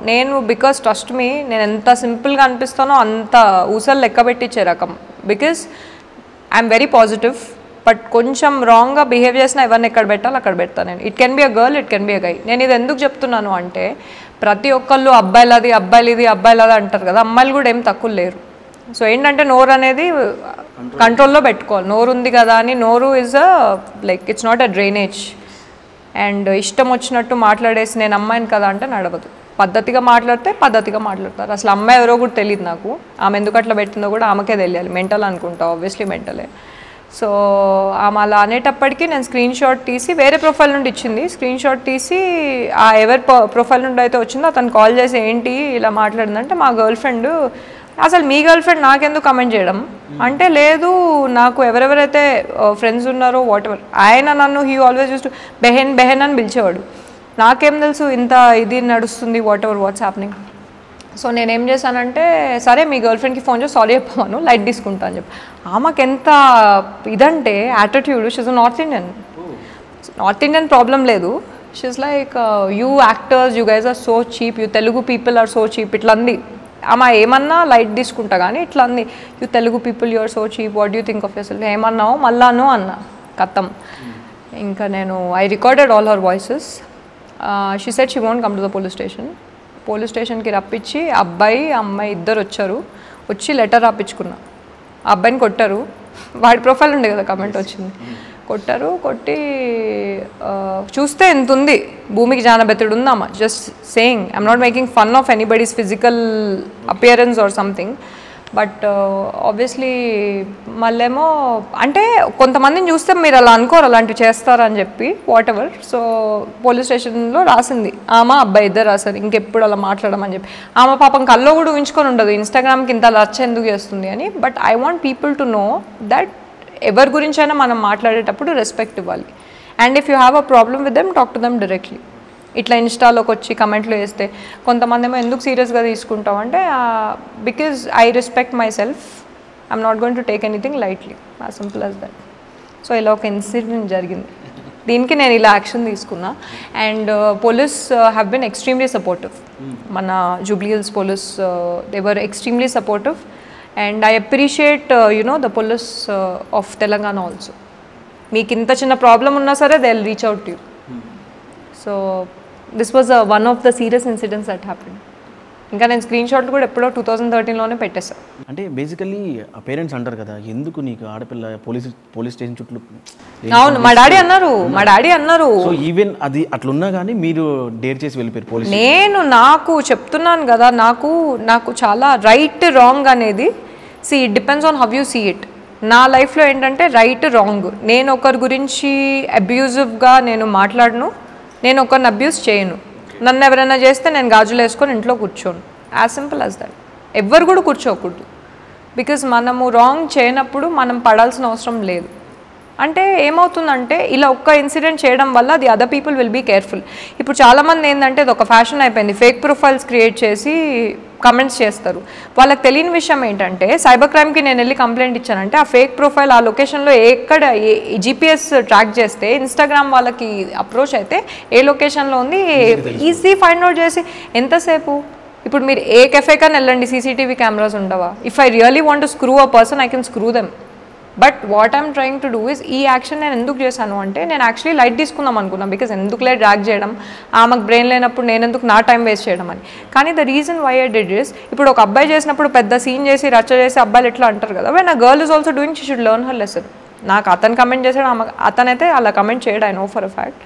నేను, బికాస్ ట్రస్ట్ మీ, నేను ఎంత సింపుల్గా అనిపిస్తానో అంత ఊసలు లెక్క పెట్టించే రకం. Because I'm very positive, but కొంచెం రాంగ్గా బిహేవ్ చేసినా ఎవరిని ఎక్కడ పెట్టాలి అక్కడ పెడతాను నేను. It can be a girl, it can be a guy. నేను ఇది ఎందుకు చెప్తున్నాను అంటే ప్రతి ఒక్కళ్ళు అబ్బాయిలది, అబ్బాయిలది అంటారు కదా, అమ్మాయిలు కూడా ఏం తక్కువ లేరు. సో ఏంటంటే నోరు అనేది కంట్రోల్లో పెట్టుకోవాలి. నోరు ఉంది కదా అని, నోరు is like it's not a drainage. And ఇష్టం వచ్చినట్టు మాట్లాడేసి నేను అమ్మాయిని కదా అంటే నడవదు. పద్ధతిగా మాట్లాడితే పద్ధతిగా మాట్లాడతారు. అసలు అమ్మాయి ఎవరో కూడా తెలియదు నాకు. ఆమె ఎందుకు అట్లా పెట్టిందో కూడా ఆమెకే తెలియాలి. మెంటల్ అనుకుంటా, ఆబ్వియస్లీ మెంటలే. సో ఆమె అలా అనేటప్పటికీ నేను స్క్రీన్ షాట్ తీసి, వేరే ప్రొఫైల్ నుండి ఇచ్చింది, స్క్రీన్ షాట్ తీసి ఆ ఎవరి ప్రొఫైల్ నుండి అయితే వచ్చిందో అతను కాల్ చేసి ఏంటి ఇలా మాట్లాడిందంటే, మా గర్ల్ ఫ్రెండ్. అసలు మీ గర్ల్ ఫ్రెండ్ నాకెందుకు కమెంట్ చేయడం అంటే, లేదు నాకు ఎవరెవరైతే ఫ్రెండ్స్ ఉన్నారో వాట్ ఎవర్, ఆయన నన్ను హీ ఆల్వేస్ యూస్ టు బెహెన్ అని పిలిచేవాడు. నాకేం తెలుసు ఇంత ఇది నడుస్తుంది, whatever what's happening. So నేనేం చేశానంటే, సరే మీ గర్ల్ ఫ్రెండ్కి ఫోన్ చేసి సారీ చెప్పాను, లైట్ తీసుకుంటా అని చెప్పి. ఆమెకు ఎంత ఇదంటే attitude, she's North Indian problem లేదు. She's like you actors, you guys are so cheap, you Telugu people are so cheap, ఇట్లా అంది. ఆమె ఏమన్నా లైట్ తీసుకుంటా కానీ ఇట్లా అంది, you Telugu people you are so cheap, what you think of yourself, ఏమన్నావు మళ్ళాను అన్న కథం. ఇంకా నేను I recorded all her voices. She said she won't come to the police స్టేషన్కి రప్పించి అబ్బాయి అమ్మాయి ఇద్దరు వచ్చి లెటర్ రాపించుకున్నా. ఆ అబ్బాయిని కొట్టారు. వాడి ప్రొఫైల్ ఉండే కదా కమెంట్ వచ్చింది, కొట్టి చూస్తే ఎంత ఉంది, భూమికి జానబెత్తుడు ఉందామా. Just saying, I'm not making fun of anybody's physical appearance or something. But obviously మళ్ళేమో అంటే కొంతమందిని చూస్తే మీరు అలా అనుకోరు అలాంటివి చేస్తారని చెప్పి వాట్ ఎవర్. సో పోలీస్ స్టేషన్లో రాసింది, ఆమె అబ్బాయి ఇద్దరు రాశారు, ఇంకెప్పుడు అలా మాట్లాడమని చెప్పి. ఆమె పాపం కల్లో కూడా ఊహించుకొని ఉండదు ఇన్స్టాగ్రామ్కి ఇంత లచ్చ ఎందుకు చేస్తుంది అని. But I want people to know that ఎవరి గురించి అయినా మనం మాట్లాడేటప్పుడు రెస్పెక్ట్ ఇవ్వాలి. And if you have a problem with them, talk to them directly. ఇట్లా ఇన్స్టాలోకి వచ్చి కమెంట్లు వేస్తే కొంతమంది ఏమో ఎందుకు సీరియస్గా తీసుకుంటాం అంటే, because I respect myself, I'm not going to take anything lightly, as simple as that. So ఇలా ఒక ఇన్సిడెంట్ జరిగింది, దీనికి నేను ఇలా యాక్షన్ తీసుకున్నా. And police have been extremely supportive. మన Jubilee Hills police, they were extremely supportive. And I appreciate, the police of Telangana also. మీకు ఇంత చిన్న ప్రాబ్లం ఉన్నా సరే they will reach out to you. So this was one of the serious incidents that happen. ఇంకా నేను screen షాట్లు కూడా ఎప్పుడో 2013లోనే పెట్టేశాను. అంటే బేసికలీ ఆ పేరెంట్స్ అంటారు కదా, ఎందుకు నీకు ఆడపిల్ల పోలీస్ స్టేషన్ చుట్టూ. అవును, మా డాడీ అన్నారు. సో ఈవెన్ అది అట్లున్నా కానీ మీరు డేర్ చేసి వెళ్ళిపోయారు పోలీస్. నాకు చెప్తున్నాను కదా, నాకు చాలా రైట్ రాంగ్ అనేది it depends on how you see it. నా లైఫ్లో ఏంటంటే రైట్ రాంగ్, నేను ఒకరి గురించి అబ్యూజివ్గా నేను మాట్లాడను, నేను ఒకరిని అబ్యూస్ చేయను. నన్ను ఎవరైనా చేస్తే నేను గాజులు వేసుకొని ఇంట్లో కూర్చోను, యాజ్ సింపుల్ యాజ్ దట్. ఎవ్వరు కూడా కూర్చోకూడదు. బికాజ్ మనము రాంగ్ చేయనప్పుడు మనం పడాల్సిన అవసరం లేదు. అంటే ఏమవుతుందంటే ఇలా ఒక్క ఇన్సిడెంట్ చేయడం వల్ల the other people will be careful. ఇప్పుడు చాలామంది ఏంటంటే ఇది ఒక ఫ్యాషన్ అయిపోయింది, ఫేక్ ప్రొఫైల్స్ క్రియేట్ చేసి కమెంట్స్ చేస్తారు. వాళ్ళకి తెలియని విషయం ఏంటంటే సైబర్ క్రైమ్కి నేను వెళ్ళి కంప్లైంట్ ఇచ్చానంటే ఆ ఫేక్ ప్రొఫైల్ ఆ లొకేషన్లో ఎక్కడ జీపీఎస్ ట్రాక్ చేస్తే ఇన్స్టాగ్రామ్ వాళ్ళకి అప్రోచ్ అయితే ఏ లొకేషన్లో ఉంది ఈజీ ఫైండ్ అవుట్ చేసి ఎంతసేపు. ఇప్పుడు మీరు ఏ కెఫే కానీ వెళ్ళండి, సీసీటీవీ కెమెరాస్ ఉండవా? If I really want to screw a person I can screw them. But what I'm trying to do is ఈ యాక్షన్ నేను ఎందుకు చేశాను అంటే నేను యాక్చువల్లీ లైట్ తీసుకుందాం అనుకున్నాను, బికాజ్ ఎందుకులే డ్రాగ్ చేయడం, ఆమెకు బ్రెయిన్ లేనప్పుడు నేను ఎందుకు నా టైం వేస్ట్ చేయడం అని. కానీ the reason why I did is ఇప్పుడు ఒక అబ్బాయి చేసినప్పుడు పెద్ద సీన్ చేసి రచ్చ చేసి అబ్బాయిలు ఎట్లా అంటారు కదా, when a girl is also doing she should learn her lesson. నాకు అతను కమెంట్ చేశాడు, అతనైతే అలా కమెంట్ చేయడు, I know for a fact.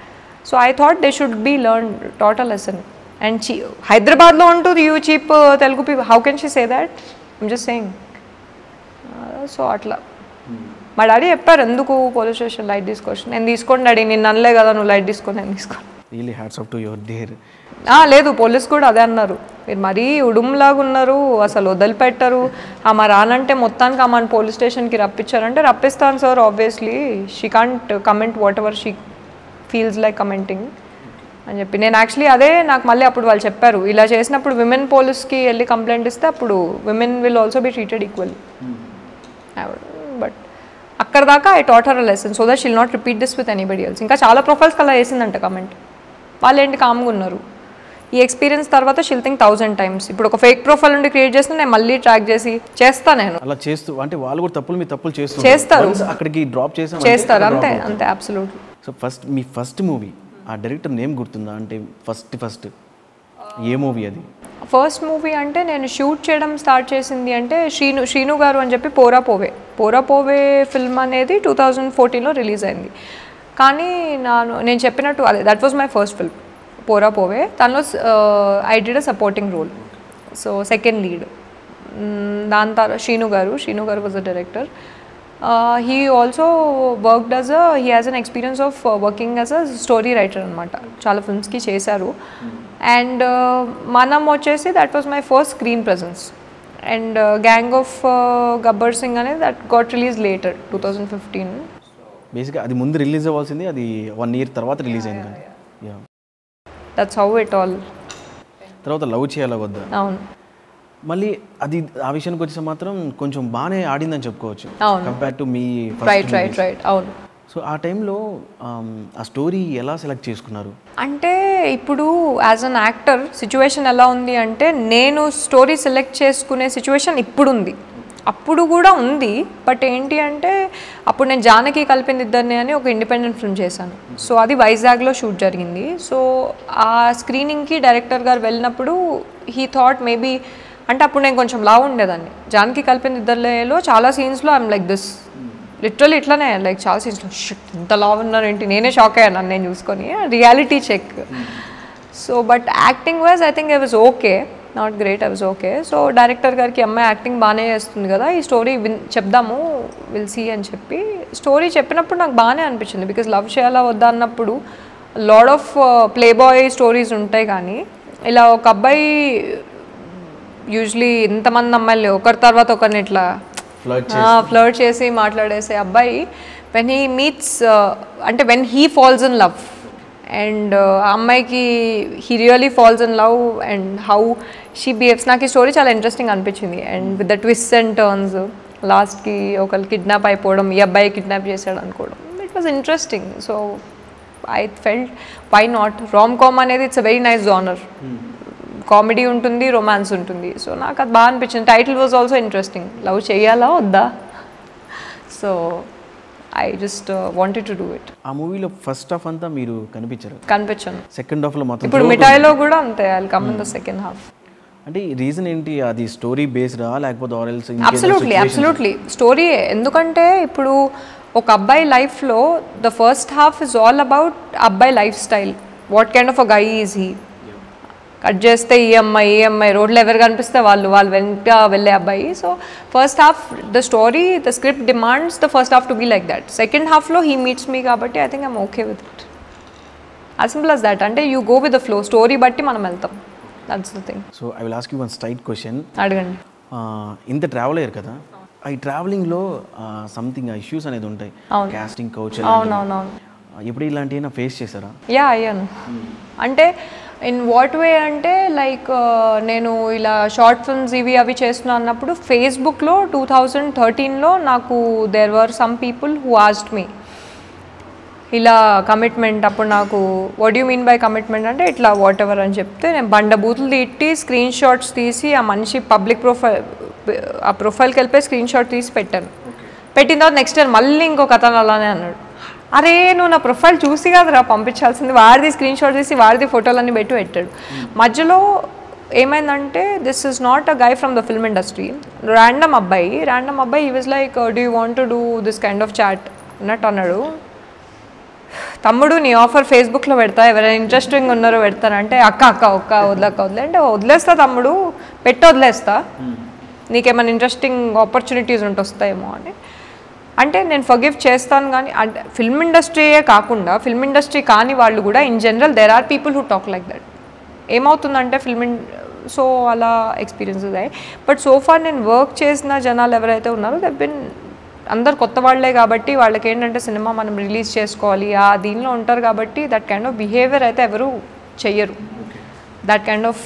So I thought they should be learn taught a lesson. And హైదరాబాద్లో ఉంటుంది you cheap Telugu people, how can she say that? I'm just saying. So అట్లా మా డాడీ చెప్పారు ఎందుకు పోలీస్ స్టేషన్ లైట్ తీసుకోవచ్చు. నేను తీసుకోండి daddy, నేను అనలే కదా నువ్వు లైట్ తీసుకొని, నేను తీసుకోను. Really hats off to your dare. లేదు పోలీస్ కూడా అదే అన్నారు, మీరు మరీ ఉడుంలాగా ఉన్నారు, అసలు వదిలిపెట్టరు, ఆమె రానంటే మొత్తానికి ఆమెను పోలీస్ స్టేషన్కి రప్పించారంటే రప్పిస్తాను sir, obviously she can't comment what ever she feels like commenting అని చెప్పి. నేను యాక్చువల్లీ అదే నాకు మళ్ళీ అప్పుడు వాళ్ళు చెప్పారు ఇలా చేసినప్పుడు విమెన్ పోలీస్కి వెళ్ళి కంప్లైంట్ ఇస్తే అప్పుడు women will also be treated equal. But అక్కడ దాకా I taught her a lesson so that she'll not repeat this with anybody else. ఇంకా చాలా ప్రొఫైల్స్కి అలా వేసిందంట కమెంట్, వాళ్ళు ఏంటి కామ్గా ఉన్నారు. ఈ ఎక్స్పీరియన్స్ తర్వాత షీల్ థింక్ 1000 times. ఇప్పుడు ఒక ఫేక్ ప్రొఫైల్ నుండి క్రియేట్ చేస్తే నేను మళ్ళీ ట్రాక్ చేసి చేస్తాను. నేను అలా చేస్తూ అంటే వాళ్ళు కూడా తప్పులు చేస్తారు, అక్కడికి డ్రాప్ చేస్తారు అంతే అంతే అబ్సల్యూట్లీ. సో మీ ఫస్ట్ మూవీ ఆ డైరెక్టర్ నేమ్ గుర్తుందా? అంటే ఫస్ట్ ఏ మూవీ అది? ఫస్ట్ మూవీ అంటే నేను షూట్ చేయడం స్టార్ట్ చేసింది అంటే శ్రీను గారు అని చెప్పి పోరా పోవే ఫిల్మ్ అనేది 2014లో రిలీజ్ అయింది. కానీ నేను చెప్పినట్టు అదే that was my first film Pora Pove. దానిలో I did a supporting role, so second lead. దాని తర్వాత శ్రీను గారు was a director. He also worked he has an experience of working as a story writer అనమాట, చాలా ఫిల్మ్స్కి చేశారు. అండ్ మనం వచ్చేసి that was my first screen presence. And gang of Gabbar Singh అనేది that got release later 2015. బేసిక్గా అది ముందు రిలీజ్ అవ్వాల్సింది, అది 1 year తర్వాత రిలీజ్ అయింది. That's how it all. తర్వాత లవ్ చేయాలా వద్దా, అవును, మళ్ళీ అది ఆ విషయానికి వచ్చేసి మాత్రం కొంచెం బాగానే ఆడిందని చెప్పుకోవచ్చు కంపేర్ టు మీ. రైట్ అవును. సో ఆ టైంలో ఆ స్టోరీ ఎలా సెలెక్ట్ చేసుకున్నారు? అంటే ఇప్పుడు యాజ్ అన్ యాక్టర్ సిచ్యువేషన్ ఎలా ఉంది అంటే నేను స్టోరీ సెలెక్ట్ చేసుకునే సిచ్యువేషన్ ఇప్పుడు ఉంది, అప్పుడు కూడా ఉంది. బట్ ఏంటి అంటే అప్పుడు నేను జానకి కలిపింది ఇద్దరిని అని ఒక ఇండిపెండెంట్ ఫిల్మ్ చేశాను. సో అది వైజాగ్లో షూట్ జరిగింది. సో ఆ స్క్రీనింగ్కి డైరెక్టర్ గారు వెళ్ళినప్పుడు హీ థాట్ మేబీ, అంటే అప్పుడు నేను కొంచెం లావు ఉండేదాన్ని. జానకి కలిపింది ఇద్దరిలో చాలా సీన్స్లో ఐఎమ్ లైక్ దిస్, లిటరల్లీ ఇట్లానే లైక్ చాలా సీన్స్లో షిట్ ఇంత లావు ఉన్నారేంటి, నేనే షాక్ అయ్యాను నేను చూసుకొని. Reality check. So but acting wise I think I was okay, not great, I was okay. So director గారికి అమ్మాయి యాక్టింగ్ బాగానే చేస్తుంది కదా, ఈ స్టోరీ చెప్దాము విల్ సీ అని చెప్పి స్టోరీ చెప్పినప్పుడు నాకు బాగానే అనిపించింది. బికాజ్ లవ్ చేయాలా వద్దా అన్నప్పుడు lot of play boy stories ఉంటాయి, కానీ ఇలా ఒక అబ్బాయి యూజువలీ ఇంతమంది అమ్మాయిలు ఒకరి తర్వాత ఒకరిని ఇట్లా ఫ్లర్ట్ చేసి మాట్లాడేసే అబ్బాయి వెన్ హీ మీట్స్ అంటే when he falls in love and ఆ అమ్మాయికి he really falls in love and how she behaves. నాకు ఈ స్టోరీ చాలా ఇంట్రెస్టింగ్ అనిపించింది. And with the twist and turns, లాస్ట్కి ఒకళ్ళు కిడ్నాప్ అయిపోవడం, ఈ అబ్బాయి కిడ్నాప్ చేశాడు అనుకోవడం, it was interesting. So I felt why not. Rom com అనేది it's a very nice genre, comedy ఉంటుంది, రొమాన్స్ ఉంటుంది. సో నాకు అది బాగా అనిపించింది. Title was also interesting, love చేయాలా వద్దా. So I just wanted to do it. ఆ మూవీలో ఫస్ట్ హాఫ్ అంతా మీరు కనిపించాను, సెకండ్ హాఫ్లో మొత్తం. ఇప్పుడు మిఠాయిలో కూడా అంతే, I will come in the second half. అంటే రీజన్ ఏంటి, అది స్టోరీ బేస్డా లేకపోతే ఆర్ఎల్స్? Absolutely story. ఎందుకంటే ఇప్పుడు ఒక అబ్బాయి లైఫ్లో the first half is all about అబ్బాయి lifestyle, what kind of a guy is he. Cut చేస్తే ఈ అమ్మాయి రోడ్లు ఎవరు కనిపిస్తే వాళ్ళు వెంట వెళ్ళే అబ్బాయి. So first half the story, the script demands the first half to be like that. Second హాఫ్లో హీ మీట్స్ మీ కాబట్టి I think I'm okay with it. As simple as that. అంటే you go with the flow, story బట్టి మనం వెళ్తాం, that's the thing. So I will ask you one straight question. అడగండి. ఇంత travel అయ్యారు కదా, ఈ ట్రావెలింగ్లో సంథింగ్ ఇష్యూస్ అనేది ఉంటాయి, కాస్టింగ్ కౌచ్, అవునవునవును. ఎప్పుడు ఇలాంటివి ఫేస్ చేశారా? యా అయ్యాను. అంటే ఇన్ వాట్ వే అంటే లైక్ నేను ఇలా షార్ట్ ఫిల్మ్స్ ఇవి అవి చేస్తున్నా అన్నప్పుడు ఫేస్బుక్లో 2013లో నాకు there were some people who asked me ఇలా కమిట్మెంట్. అప్పుడు నాకు what you mean by commitment అంటే ఇట్లా వాట్ ఎవర్ అని చెప్తే నేను బండ బూతులు తిట్టి స్క్రీన్ షాట్స్ తీసి ఆ మనిషి పబ్లిక్ ఆ ప్రొఫైల్కి వెళ్ళిపోయి స్క్రీన్ షాట్ తీసి పెట్టాను. పెట్టిన తర్వాత నెక్స్ట్ టైం మళ్ళీ ఇంకొక అతను అలానే అన్నాడు, అరే నువ్వు నా ప్రొఫైల్ చూసి కదరా పంపించాల్సింది, వాడిది స్క్రీన్ షాట్ తీసి వాడిది ఫోటోలన్నీ పెట్టి పెట్టాడు. మధ్యలో ఏమైందంటే this is not a guy from the film industry, random అబ్బాయి he was like do you want to do this kind of chat అన్నట్టు అన్నాడు. తమ్ముడు నీ ఆఫర్ ఫేస్బుక్లో పెడతా, ఎవరైనా ఇంట్రెస్టింగ్ ఉన్నారో పెడతానంటే అక్క వదిలే అంటే వదిలేస్తా తమ్ముడు, పెట్టి వదిలేస్తా, నీకేమైనా ఇంట్రెస్టింగ్ ఆపర్చునిటీస్ వస్తాయేమో అని. అంటే నేను ఫర్గివ్ చేస్తాను. కానీ అంటే ఫిల్మ్ ఇండస్ట్రీయే కాకుండా ఫిల్మ్ ఇండస్ట్రీ కాని వాళ్ళు కూడా in general there are people who talk like that. ఏమవుతుందంటే సో అలా ఎక్స్పీరియన్సెస్ అయ్యాయి. బట్ సోఫార్ నేను వర్క్ చేసిన జనాలు ఎవరైతే ఉన్నారో దెవ్ బిన్ అందరు కొత్త వాళ్ళే కాబట్టి వాళ్ళకి ఏంటంటే సినిమా మనం రిలీజ్ చేసుకోవాలి ఆ దీనిలో ఉంటారు కాబట్టి దట్ కైండ్ ఆఫ్ బిహేవియర్ అయితే ఎవరు చెయ్యరు, that kind of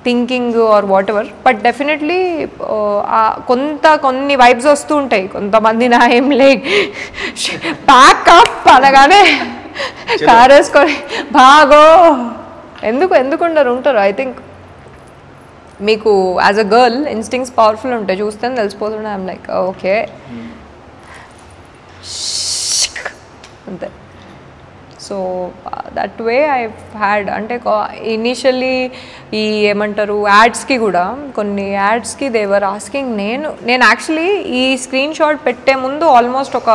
thinking or what ever. But definitely కొన్ని వైబ్స్ వస్తూ ఉంటాయి. కొంతమంది నా ఏం లేక్ ప్యాకప్ అనగానే కార్ వేసుకొని బాగో ఎందుకు ఉంటారు. ఐ థింక్ మీకు as a girl instincts powerful ఉంటాయి, చూస్తే తెలిసిపోతుండే. ఐఎమ్ లైక్ ఓకే అంతే. So that way I had అంటే ఇనీషియల్లీ ఈ ఏమంటారు యాడ్స్కి కూడా కొన్ని యాడ్స్కి దేవర్ ఆస్కింగ్ నేను యాక్చువల్లీ ఈ స్క్రీన్ షాట్ పెట్టే ముందు ఆల్మోస్ట్ ఒక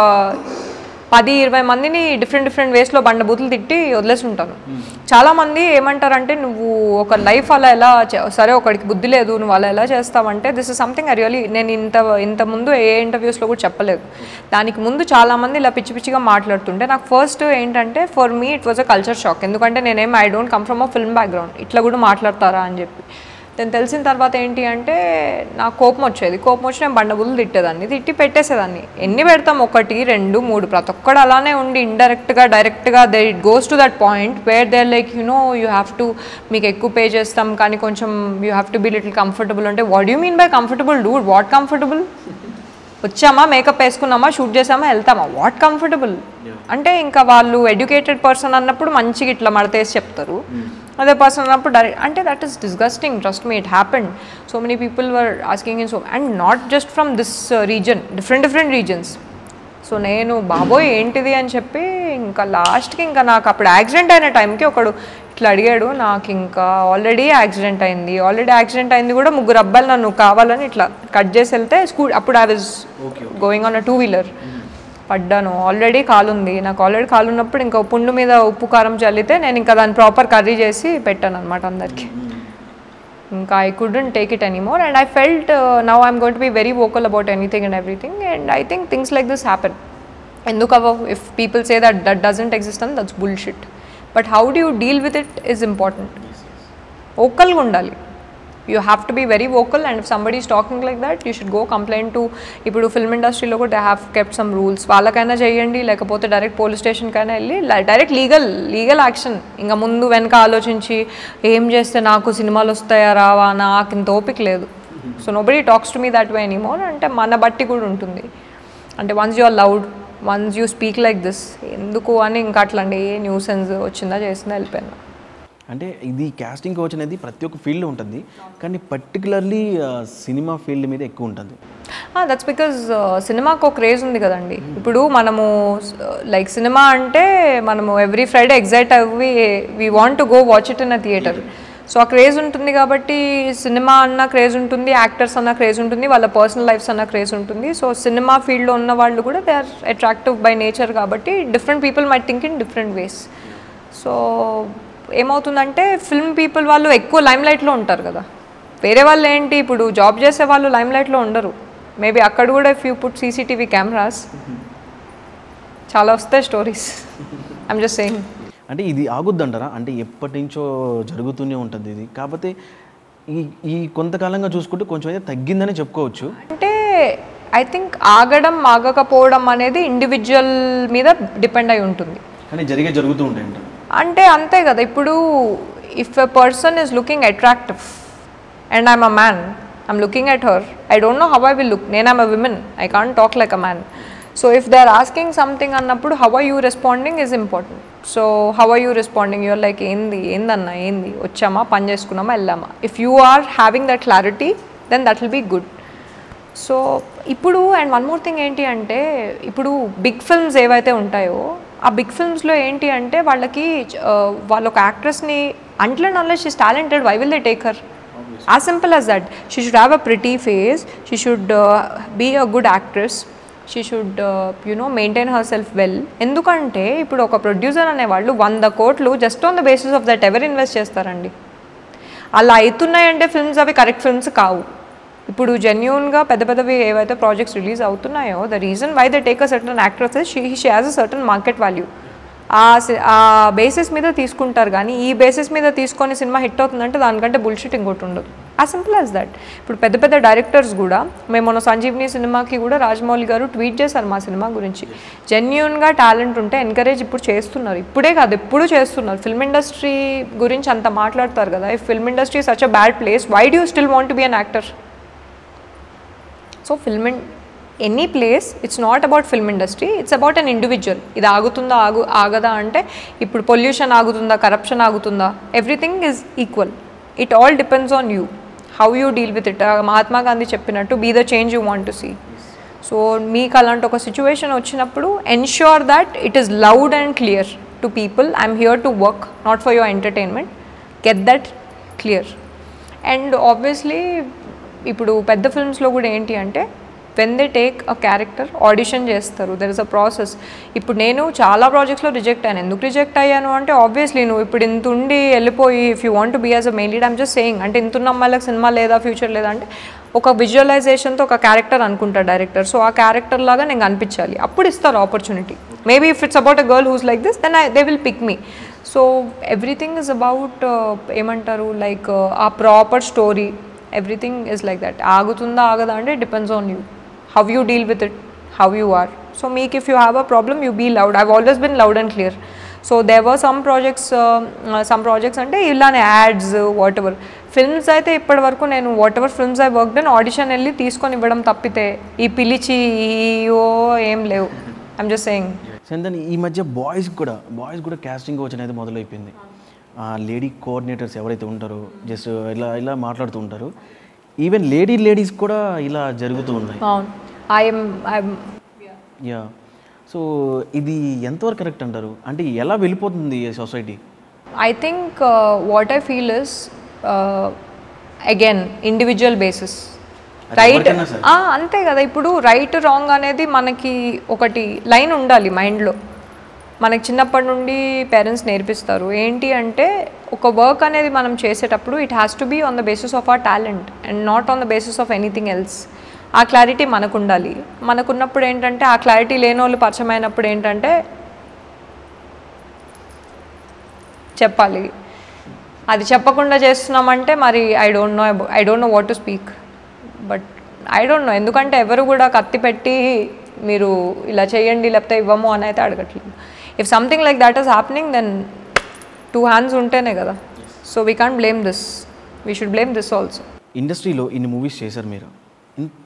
10-20 మందిని డిఫరెంట్ వేస్లో బండబూతులు తిట్టి వదిలేసి ఉంటాను. చాలామంది ఏమంటారంటే నువ్వు ఒక లైఫ్ అలా ఎలా సరే ఒకడికి బుద్ధి లేదు నువ్వు అలా ఎలా చేస్తావంటే this is something I really నేను ఇంత ముందు ఏ ఇంటర్వ్యూస్లో కూడా చెప్పలేదు. దానికి ముందు చాలామంది ఇలా పిచ్చిగా మాట్లాడుతుంటే నాకు ఫస్ట్ ఏంటంటే for me it was a culture shock. ఎందుకంటే I don't come from a film background, ఇట్లా కూడా మాట్లాడతారా అని చెప్పి. నేను తెలిసిన తర్వాత ఏంటి అంటే నాకు కోపం వచ్చి నేను బండబుల్లు తిట్టేదాన్ని, తిట్టి పెట్టేసేదాన్ని. ఎన్ని పెడతాం 1, 2, 3 ప్రతి ఒక్కడు అలానే ఉండి ఇండైరెక్ట్గా డైరెక్ట్గా it goes to that point where there like you have to మీకు ఎక్కువ పే చేస్తాం కానీ కొంచెం you have to be little comfortable. అంటే what you mean by comfortable dude? What comfortable? వచ్చామా మేకప్ వేసుకున్నామా షూట్ చేసామా వెళ్తామా, వాట్ కంఫర్టబుల్? అంటే ఇంకా వాళ్ళు ఎడ్యుకేటెడ్ పర్సన్ అన్నప్పుడు మంచిగా ఇట్లా మడతేసి చెప్తారు, అదే పర్సన్ అన్నప్పుడు డైరెక్ట్ అంటే that is disgusting. Trust me, it happened. So many people were asking in so and not just from this reason, different reasons. So నేను బాబోయ్ ఏంటిది అని చెప్పి ఇంకా లాస్ట్కి ఇంకా నాకు అప్పుడు యాక్సిడెంట్ అయిన టైంకి ఒకడు ఇట్లా అడిగాడు. నాకు ఇంకా ఆల్రెడీ యాక్సిడెంట్ అయింది కూడా 3 అబ్బాయిలు నన్ను కావాలని ఇట్లా కట్ చేసి వెళ్తే అప్పుడు I was going on a 2-wheeler పడ్డాను. ఆల్రెడీ కాలుంది, నాకు ఆల్రెడీ కాలు ఉన్నప్పుడు ఇంకా పుండు మీద ఉప్పు కారం చల్లితే నేను ఇంకా దాన్ని ప్రాపర్ కర్రీ చేసి పెట్టాను అనమాట అందరికీ. ఇంకా I couldn't take it anymore and I felt now I'm going to be very vocal about anything and everything and I think things like this happen. ఎందుకు if people say that doesn't exist and that's bullshit. But how do you deal with it is important. వోకల్గా ఉండాలి. You have to be very vocal and if somebody is talking like that you should go complaint to. ఇప్పుడు film ఇండస్ట్రీలో కూడా they have kept some rules. వాళ్ళకైనా చేయండి లేకపోతే direct police స్టేషన్కైనా వెళ్ళి direct legal action. ఇంకా ముందు వెనక ఆలోచించి ఏం చేస్తే నాకు సినిమాలు వస్తాయా రావా, నాకు ఇంత ఓపిక లేదు. So nobody talks to me that way anymore. అంటే మన బట్టి కూడా ఉంటుంది. అంటే once you are loud, once you speak like this ఎందుకు అని ఇంకా అట్లాంటి ఏ న్యూసెన్స్ వచ్చిందా చేసిందా వెళ్ళిపోయినా. అంటే ఇది కాస్టింగ్ కోచ్ అనేది ప్రతి ఒక్క ఫీల్డ్లో ఉంటుంది కానీ పర్టికులర్లీ సినిమా ఫీల్డ్ మీద ఎక్కువ ఉంటుంది. దట్స్ బికాజ్ సినిమాకు ఒక క్రేజ్ ఉంది కదండి. ఇప్పుడు మనము లైక్ సినిమా అంటే మనము ఎవ్రీ ఫ్రైడే ఎగ్జైట్ అవ్వి we want to go watch it in a theatre. So ఆ క్రేజ్ ఉంటుంది కాబట్టి సినిమా అన్న క్రేజ్ ఉంటుంది, యాక్టర్స్ అన్న క్రేజ్ ఉంటుంది, వాళ్ళ పర్సనల్ లైఫ్స్ అన్న క్రేజ్ ఉంటుంది. సో సినిమా ఫీల్డ్లో ఉన్న వాళ్ళు కూడా they are attractive by nature కాబట్టి different people might think in different ways. So ఏమవుతుందంటే ఫిల్మ్ పీపుల్ వాళ్ళు ఎక్కువ లైమ్ లైట్లో ఉంటారు కదా. వేరే వాళ్ళు ఏంటి ఇప్పుడు జాబ్ చేసే వాళ్ళు లైమ్ లైట్లో ఉండరు. మేబీ అక్కడ కూడా if you put CCTV cameras చాలా వస్తాయి స్టోరీస్. I'm just saying. అంటే ఇది ఆగుద్దంటారా? అంటే ఎప్పటి నుంచో జరుగుతూనే ఉంటుంది ఇది, కాకపోతే ఈ కొంతకాలంగా చూసుకుంటే కొంచెం అయితే తగ్గిందని చెప్పుకోవచ్చు. అంటే ఐ థింక్ ఆగడం ఆగకపోవడం అనేది ఇండివిజువల్ మీద డిపెండ్ అయి ఉంటుంది. కానీ జరుగుతూ ఉంటాయంట. అంటే అంతే కదా, ఇప్పుడు if a person is looking attractive and I'm a man, I'm looking at her, I don't know how I will look, నేను I'm a women, I can't talk like a man. So if they are asking something అన్నప్పుడు how are you responding is important. So how are you responding, you're like ఏందన్నా ఏంది, వచ్చామా పని చేసుకున్నామా వెళ్ళామా. If you are having that clarity then that will be good. So ఇప్పుడు and one more thing ఏంటి అంటే, ఇప్పుడు బిగ్ ఫిల్మ్స్ ఏవైతే ఉంటాయో ఆ బిగ్ ఫిల్మ్స్లో ఏంటి అంటే వాళ్ళకి వాళ్ళ ఒక యాక్ట్రెస్ని until and unless she is talented, why will they take her? As simple as that. She should have a pretty face, she should be a good actress, she should maintain her self well. ఎందుకంటే ఇప్పుడు ఒక producer అనేవాళ్ళు 100 కోట్లు just on the basis of that ఎవరు invest చేస్తారండి? అలా అవుతున్నాయంటే films అవి కరెక్ట్ ఫిల్మ్స్ కావు. ఇప్పుడు జెన్యూన్గా పెద్దవి ఏవైతే ప్రాజెక్ట్స్ రిలీజ్ అవుతున్నాయో, the reason why they take a certain actresses, she has a certain market value. ఆ బేసిస్ మీద తీసుకుంటారు. కానీ ఈ బేసిస్ మీద తీసుకొని సినిమా హిట్ అవుతుందంటే దానికంటే బుల్షిట్ ఇంకోటి ఉండదు. As simple as that. ఇప్పుడు పెద్ద డైరెక్టర్స్ కూడా, మేము మొన్న సంజీవ్ని సినిమాకి కూడా రాజమౌళి గారు ట్వీట్ చేశారు మా సినిమా గురించి. జెన్యూన్గా టాలెంట్ ఉంటే ఎంకరేజ్ ఇప్పుడు చేస్తున్నారు, ఇప్పుడే కాదు ఎప్పుడు చేస్తున్నారు. ఫిల్మ్ ఇండస్ట్రీ గురించి అంత మాట్లాడతారు కదా. If film industry such a bad place, why do you still want to be an actor? So any place, it's not about film industry, it's about an individual. ఇది ఆగుతుందా ఆగదా అంటే, ఇప్పుడు పొల్యూషన్ ఆగుతుందా, కరప్షన్ ఆగుతుందా, everything is equal. It all depends on you, how you deal with it. Mahatma Gandhi చెప్పినట్టు, be the change you want to see. So మీకు అలాంటి ఒక సిచ్యువేషన్ వచ్చినప్పుడు ensure that it is loud and clear to people, I'm here to work, not for your entertainment. Get that clear. And obviously ఇప్పుడు పెద్ద ఫిల్మ్స్లో కూడా ఏంటి అంటే, when they take a character audition చేస్తారు, దెర్ ఇస్ అ ప్రాసెస్. ఇప్పుడు నేను చాలా ప్రాజెక్ట్స్లో reject అయ్యాను. ఎందుకు రిజెక్ట్ అయ్యాను అంటే, ఆబ్వియస్లీ నువ్వు ఇప్పుడు ఇంత ఉండి వెళ్ళిపోయి if you want to be as a main lead, I'm just saying, అంటే ఇంత ఉన్న అమ్మాయిలకు సినిమా లేదా, ఫ్యూచర్ లేదా అంటే, ఒక విజువలైజేషన్తో ఒక క్యారెక్టర్ అనుకుంటారు డైరెక్టర్. సో ఆ క్యారెక్టర్ లాగా నేను కనిపించాలి, అప్పుడు ఇస్తారు opportunity. Maybe if it's about a girl who's like this, then they will pick me. So everything is about ఏమంటారు, లైక్ ఆ proper story, everything is like that. ఆగుతుందా ఆగదా అంటే depends on you, how you deal with it, how you are. So make, if you have a problem, you be loud. I've always been loud and clear. So there were some projects ante illane ads, whatever. Films aithe ippadi varaku nenu whatever films I worked in, audition elli teeskoni ivvadam tappite ee pilichi em levu. I'm just saying. సందని ఈ మధ్య boys కూడా casting coach అనేది మొదలైపోయింది. Lady coordinators ఎవరైతే ఉంటారో just ఇలా మాట్లాడుతూ ఉంటారు. Even ladies కూడా ఇలా జరుగుతూ ఉన్నాయి. యా. సో ఇది ఎంతవరకు కరెక్ట్ అంటారు? అంటే ఎలా వెళ్ళిపోతుంది society? I think what I feel is again individual basis. Right, అంతే కదా. ఇప్పుడు రైట్ రాంగ్ అనేది మనకి ఒకటి లైన్ ఉండాలి మైండ్లో. మనకి చిన్నప్పటి నుండి పేరెంట్స్ నేర్పిస్తారు ఏంటి అంటే, ఒక వర్క్ అనేది మనం చేసేటప్పుడు it has to be on the basis of our talent and not on the basis of anything else. ఆ క్లారిటీ మనకు ఉండాలి. మనకున్నప్పుడు ఏంటంటే, ఆ క్లారిటీ లేని వాళ్ళు పరిచయం అయినప్పుడు ఏంటంటే చెప్పాలి. అది చెప్పకుండా చేస్తున్నామంటే మరి I don't know what to speak. But I don't no, ఎందుకంటే ఎవరు కూడా కత్తి పెట్టి మీరు ఇలా చేయండి లేకపోతే ఇవ్వము అని అయితే అడగట్లేదు. If something like that is happening, then 2 hands ఉంటేనే కదా. So we can't blame this, we should blame this also. ఇండస్ట్రీలో ఇన్ని మూవీస్ చేశారు మీరు,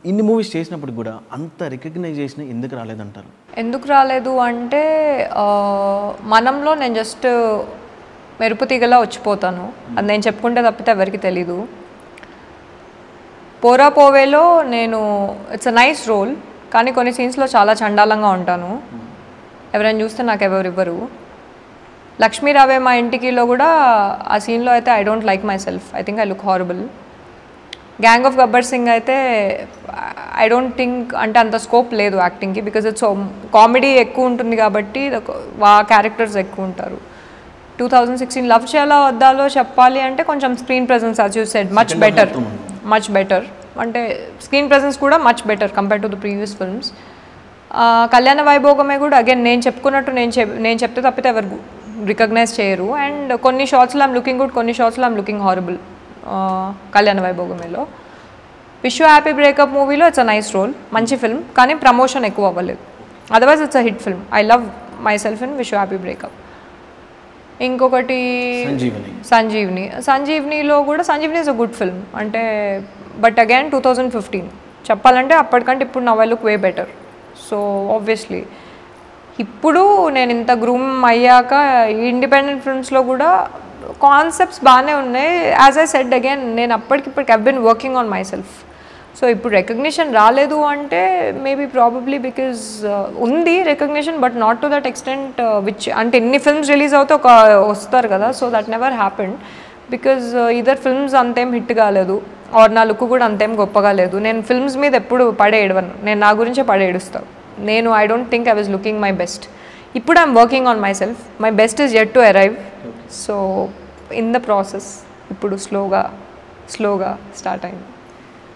ఇన్ని మూవీస్ చేసినప్పుడు కూడా అంత రికగ్నైజేషన్ ఎందుకు రాలేదంటారు? ఎందుకు రాలేదు అంటే, మనంలో నేను జస్ట్ మెరుపు తీగలా వచ్చిపోతాను, అది నేను చెప్పుకుంటే తప్పితే ఎవరికి తెలీదు. పోరా పోవేలో నేను ఇట్స్ అ నైస్ రోల్, కానీ కొన్ని సీన్స్లో చాలా చండాలంగా ఉంటాను. ఎవరైనా చూస్తే నాకు ఎవరివ్వరు. లక్ష్మీ రావే మా ఇంటికిలో కూడా ఆ సీన్లో అయితే I don't like my self, I think I look horrible. Gang of Gabbar Singh అయితే ఐ డోంట్ థింక్, అంటే అంత స్కోప్ లేదు యాక్టింగ్కి, బికాజ్ ఇట్స్ కామెడీ ఎక్కువ ఉంటుంది కాబట్టి ఆ క్యారెక్టర్స్ ఎక్కువ ఉంటారు. 2016 లవ్ చేయాలా వద్దాలో చెప్పాలి అంటే కొంచెం screen presence, as you said, much better. అంటే స్క్రీన్ ప్రెజెన్స్ కూడా much better compare to the previous films. కళ్యాణ వైభోగమే కూడా అగైన్ నేను చెప్పుకున్నట్టు నేను చెప్తే తప్పితే ఎవరు రికగ్నైజ్ చేయరు. అండ్ కొన్ని షార్ట్స్లో ఐమ్ లుకింగ్ గుడ్, కొన్ని షార్ట్స్లో ఐమ్ లుకింగ్ హారబుల్ కళ్యాణ వైభోగమేలో. విష్ యూ హ్యాపీ బ్రేకప్ మూవీలో ఇట్స్ అ నైస్ రోల్, మంచి ఫిల్మ్, కానీ ప్రమోషన్ ఎక్కువ అవ్వలేదు. Otherwise it's a hit film. I love my self in wish you happy breakup. ఇంకొకటి సంజీవ్నిలో కూడా Sanjeevni is a good film అంటే, but again 2015 చెప్పాలంటే అప్పటికంటే ఇప్పుడు నా look way better. So obviously ఇప్పుడు నేను ఇంత గ్రూమ్ అయ్యాక ఇండిపెండెంట్ ఫిల్మ్స్లో కూడా కాన్సెప్ట్స్ బాగానే ఉన్నాయి. యాజ్ ఐ సెడ్ అగైన్, నేను అప్పటికిప్పటికి I've been working on my self. So ఇప్పుడు రికగ్నిషన్ రాలేదు అంటే మేబీ ప్రాబబ్లీ బికాజ్ ఉంది recognition, but not to that extent which అంటే ఎన్ని ఫిల్మ్స్ రిలీజ్ అవుతే ఒక వస్తారు కదా. So that never happened because either films అంతేం హిట్ కాలేదు, ఆర్ నా లుక్ కూడా అంతేం గొప్పగా లేదు. నేను ఫిల్మ్స్ మీద ఎప్పుడు పడేయడవను, నేను నా గురించే పడేడుస్తాను. నేను I don't think I was looking my best. ఇప్పుడు I'm working on my self. My best is yet to arrive. So in the process ఇప్పుడు స్లోగా స్టార్ట్ అయింది.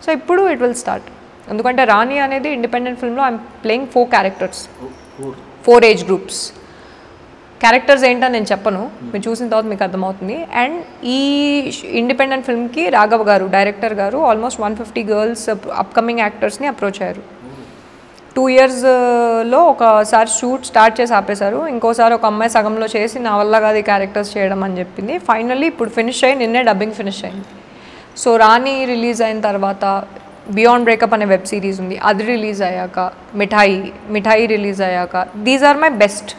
సో ఇప్పుడు ఇట్ విల్ స్టార్ట్. ఎందుకంటే రాణి అనేది ఇండిపెండెంట్ ఫిల్మ్లో I'm playing 4 characters, 4 age groups. Characters ఏంటో నేను చెప్పను, మీరు చూసిన తర్వాత మీకు అర్థమవుతుంది. అండ్ ఈ ఇండిపెండెంట్ ఫిల్మ్కి రాఘవ్ గారు, డైరెక్టర్ గారు, ఆల్మోస్ట్ 150 గర్ల్స్ అప్కమింగ్ యాక్టర్స్ని అప్రోచ్ అయ్యారు. 2 yearsలో ఒకసారి షూట్ స్టార్ట్ చేసి ఆపేశారు, ఇంకోసారి ఒక అమ్మాయి సగంలో చేసి నా వల్ల కాదు ఈ క్యారెక్టర్స్ చేయడం అని చెప్పింది. ఫైనల్లీ ఇప్పుడు ఫినిష్ అయ్యి నిన్నే డబ్బింగ్ ఫినిష్ అయింది. సో రాణి రిలీజ్ అయిన తర్వాత బియాండ్ బ్రేకప్ అనే వెబ్ సిరీస్ ఉంది, అది రిలీజ్ అయ్యాక మిఠాయి రిలీజ్ అయ్యాక these are my best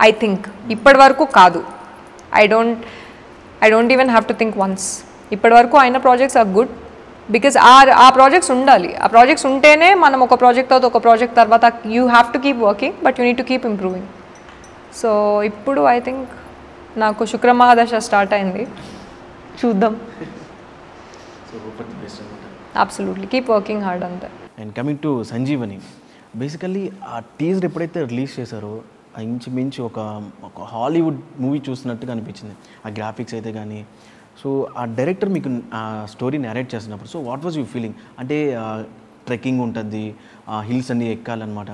I think. ఇప్పటి వరకు కాదు, I don't even have to think once. ఇప్పటి వరకు అయిన ప్రాజెక్ట్స్ ఆర్ గుడ్ బికాజ్ ఆ ప్రాజెక్ట్స్ ఉండాలి. ఆ ప్రాజెక్ట్స్ ఉంటేనే మనం ఒక ప్రాజెక్ట్ తర్వాత ఒక ప్రాజెక్ట్ తర్వాత you have to keep working, but you need to keep improving. So ఇప్పుడు ఐ థింక్ నాకు శుక్రమహాదశ స్టార్ట్ అయింది, చూద్దాం. అబ్సల్యూట్లీ కీప్ వర్కింగ్ హార్డ్ అంతే. And coming to Sanjeevani, basically ఆ టీజర్ ఎప్పుడైతే రిలీజ్ చేశారో ఇంచుమించు ఒక హాలీవుడ్ మూవీ చూస్తున్నట్టుగా అనిపించింది, ఆ గ్రాఫిక్స్ అయితే కానీ. సో ఆ డైరెక్టర్ మీకు ఆ స్టోరీ నేరేట్ చేస్తున్నప్పుడు so what was you feeling? అంటే ట్రెక్కింగ్ ఉంటుంది, హిల్స్ అన్నీ ఎక్కాలన్నమాట.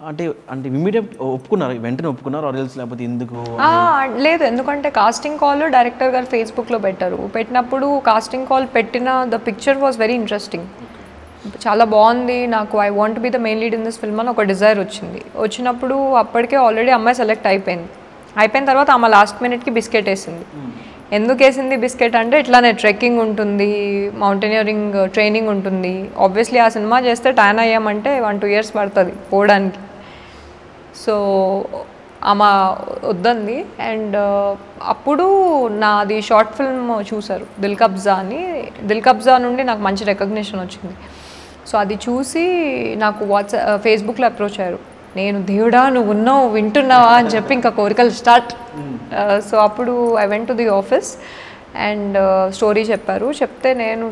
అంటే ఇమీడియట్ వెంటనే ఒప్పుకున్నారు ఆర్ ఎల్స్ లేకపోతే ఎందుకు? లేదు, ఎందుకంటే కాస్టింగ్ కాల్ డైరెక్టర్ గారు ఫేస్బుక్లో పెట్టినప్పుడు కాస్టింగ్ కాల్ పెట్టిన the picture was very interesting, చాలా బాగుంది. నాకు I want be the main lead in this film అని ఒక డిజైర్ వచ్చినప్పుడు అప్పటికే ఆల్రెడీ అమ్మాయి సెలెక్ట్ అయిపోయిన తర్వాత ఆమె లాస్ట్ మినిట్కి బిస్కెట్ వేసింది. ఎందుకు వేసింది బిస్కెట్ అంటే, ఇట్లానే ట్రెక్కింగ్ ఉంటుంది, మౌంటైనియరింగ్ ట్రైనింగ్ ఉంటుంది. ఆబ్వియస్లీ ఆ సినిమా చేస్తే ట్యాన్ అయ్యామంటే 1-2 years పడుతుంది పోవడానికి. సో ఆమె వద్దంది. అండ్ అప్పుడు నాది షార్ట్ ఫిల్మ్ చూశారు దిల్ కబ్జా నుండి నాకు మంచి రికగ్నిషన్ వచ్చింది. సో అది చూసి నాకు ఫేస్బుక్లో అప్రోచ్ అయ్యారు. నేను దేవుడా నువ్వు ఉన్నావు వింటున్నావా అని చెప్పి ఇంకా కోరికలు స్టార్ట్. సో అప్పుడు I went to the office and story చెప్తే నేను